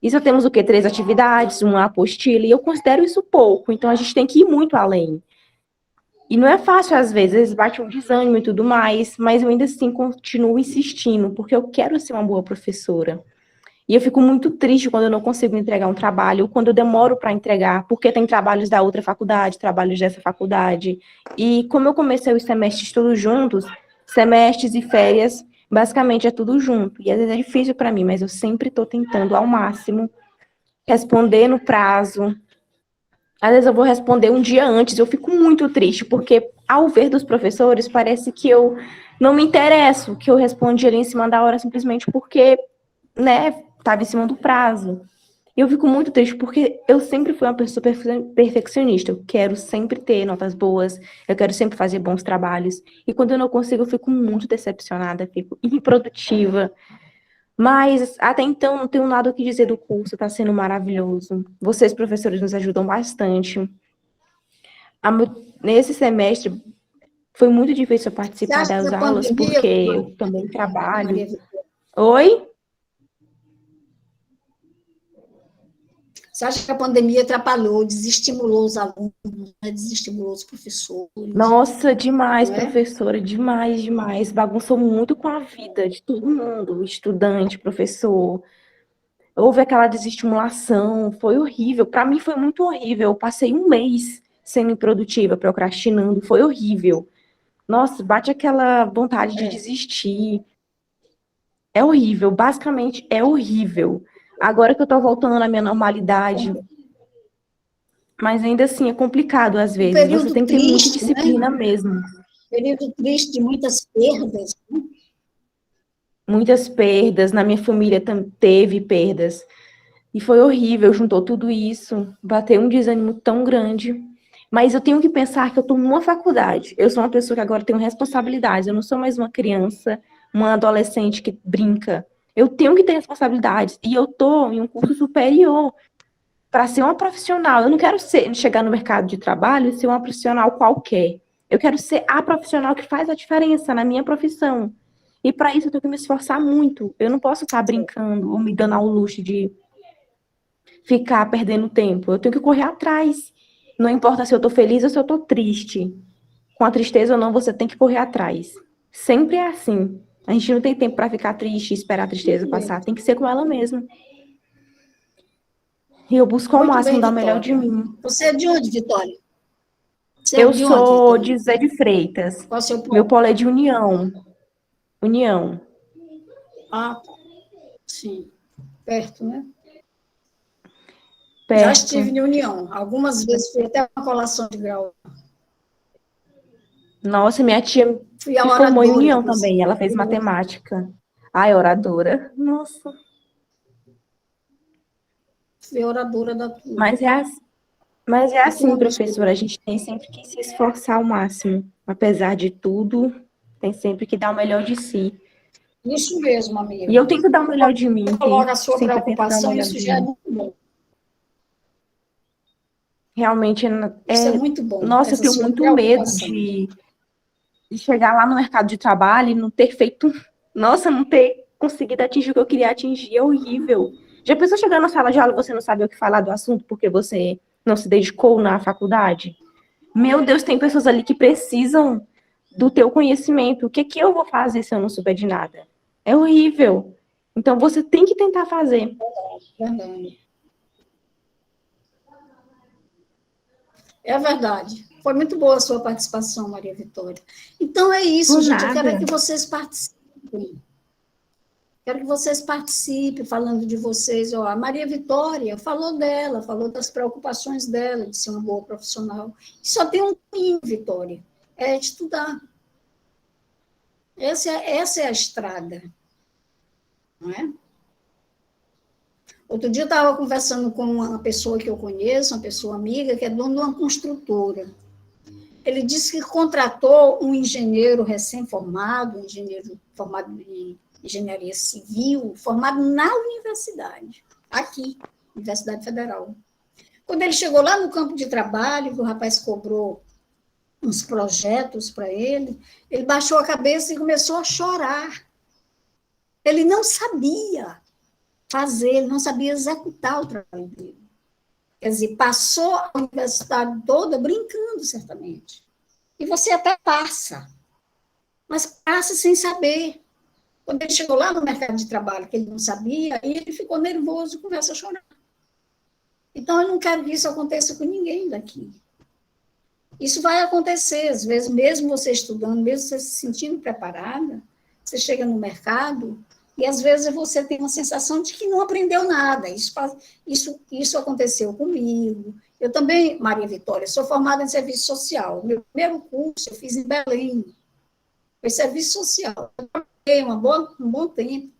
E só temos o quê? 3 atividades, uma apostila, e eu considero isso pouco, então a gente tem que ir muito além. E não é fácil, às vezes bate um desânimo e tudo mais, mas eu ainda assim continuo insistindo, porque eu quero ser uma boa professora. E eu fico muito triste quando eu não consigo entregar um trabalho, ou quando eu demoro para entregar, porque tem trabalhos da outra faculdade, trabalhos dessa faculdade. E como eu comecei os semestres todos juntos, semestres e férias, basicamente é tudo junto. E às vezes é difícil para mim, mas eu sempre estou tentando ao máximo responder no prazo. Às vezes eu vou responder um dia antes, eu fico muito triste, porque ao ver dos professores, parece que eu não me interesso, que eu respondi ali em cima da hora simplesmente porque, né, estava em cima do prazo. E eu fico muito triste, porque eu sempre fui uma pessoa perfeccionista, eu quero sempre ter notas boas, eu quero sempre fazer bons trabalhos, e quando eu não consigo, eu fico muito decepcionada, fico improdutiva. Mas até então não tenho nada o que dizer do curso, está sendo maravilhoso. Vocês, professores, nos ajudam bastante. Nesse semestre foi muito difícil eu Você participar acha que das a aulas, pandemia, porque eu também Maria trabalho. Vitória, Oi? você acha que a pandemia atrapalhou, desestimulou os alunos, né, desestimulou os professores, Nossa, demais, não é? professora, demais, demais. Bagunçou muito com a vida de todo mundo, estudante, professor. Houve aquela desestimulação, foi horrível. Para mim foi muito horrível. Eu passei um mês sendo improdutiva, procrastinando, foi horrível. Nossa, bate aquela vontade de desistir. É horrível, basicamente é horrível. Agora que eu tô voltando à minha normalidade, mas ainda assim é complicado às Um vezes. Você período tem que ter muita triste, né? disciplina mesmo. Período triste de muitas perdas, né? Muitas perdas, na minha família teve perdas. E foi horrível, juntou tudo isso, bateu um desânimo tão grande. Mas eu tenho que pensar que eu estou numa faculdade. Eu sou uma pessoa que agora tenho responsabilidades. Eu não sou mais uma criança, uma adolescente que brinca. Eu tenho que ter responsabilidades. E eu estou em um curso superior para ser uma profissional. Eu não quero chegar no mercado de trabalho e ser uma profissional qualquer. Eu quero ser a profissional que faz a diferença na minha profissão. E para isso eu tenho que me esforçar muito. Eu não posso estar brincando ou me dando ao luxo de ficar perdendo tempo. Eu tenho que correr atrás. Não importa se eu tô feliz ou se eu tô triste. Com a tristeza ou não, você tem que correr atrás. Sempre é assim. A gente não tem tempo para ficar triste e esperar a tristeza passar. Tem que ser com ela mesma. E eu busco ao Muito máximo bem, dar o melhor de Vitória. mim. Você é de onde, Vitória? Você é Eu de onde, sou Vitória? de Zé de Freitas. Qual é o seu Meu polo? polo é de União. União. Ah, sim. Perto, né? Já Perto. estive em União. Algumas vezes fui até uma colação de grau. Nossa, minha tia Fui a se formou em oradora, União inclusive. também. Ela fez matemática. Ai, oradora. Nossa. Fui oradora da turma. Mas é A assim, turma professora, gostou. a gente tem sempre que se esforçar ao máximo. Apesar de tudo, tem sempre que dar o melhor de si. Isso mesmo, amiga. E eu tento dar o melhor de mim. Coloca a sua sempre tento dar o preocupação, melhor isso de já é mim. muito bom. Realmente, Isso é muito bom, nossa, eu essa tenho sua muito medo preocupação. de chegar lá no mercado de trabalho e não ter feito, nossa, não ter conseguido atingir o que eu queria atingir, é horrível. Já pensou chegar na sala de aula e você não sabe o que falar do assunto porque você não se dedicou na faculdade? Meu Deus, tem pessoas ali que precisam do teu conhecimento. O que que eu vou fazer se eu não souber de nada? É horrível. Então você tem que tentar fazer. Verdade. É verdade. Foi muito boa a sua participação, Maria Vitória. Então é isso, Por gente. Eu quero nada. que vocês participem. Quero que vocês participem, falando de vocês. Ó, a Maria Vitória falou dela, falou das preocupações dela, de ser uma boa profissional. E só tem um caminho, Vitória, é estudar. Essa é a estrada, não é? Outro dia eu estava conversando com uma pessoa que eu conheço, uma pessoa amiga, que é dona de uma construtora. Ele disse que contratou um engenheiro recém-formado, um engenheiro formado em engenharia civil, formado na universidade, aqui, Universidade Federal. Quando ele chegou lá no campo de trabalho, que o rapaz cobrou uns projetos para ele, ele baixou a cabeça e começou a chorar. Ele não sabia fazer, ele não sabia executar o trabalho dele. Quer dizer, passou a universidade toda brincando, certamente. E você até passa, mas passa sem saber. Quando ele chegou lá no mercado de trabalho, que ele não sabia, aí ele ficou nervoso e começa a chorar. Então, eu não quero que isso aconteça com ninguém daqui. Isso vai acontecer, às vezes, mesmo você estudando, mesmo você se sentindo preparada, você chega no mercado e, às vezes, você tem uma sensação de que não aprendeu nada. Isso aconteceu comigo. Eu também, Maria Vitória, sou formada em serviço social. Meu primeiro curso eu fiz em Belém. Foi serviço social. Eu trabalhei um bom tempo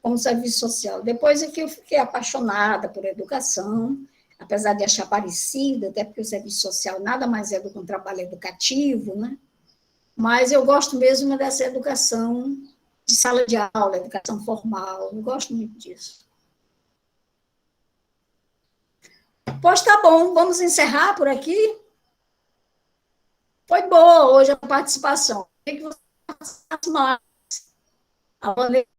como serviço social. Depois é que eu fiquei apaixonada por educação, apesar de achar parecida, até porque o serviço social nada mais é do que um trabalho educativo, né? Mas eu gosto mesmo dessa educação de sala de aula, educação formal, eu gosto muito disso. Pois tá bom, vamos encerrar por aqui? Foi boa hoje a participação. O que você faz mais? A Vanessa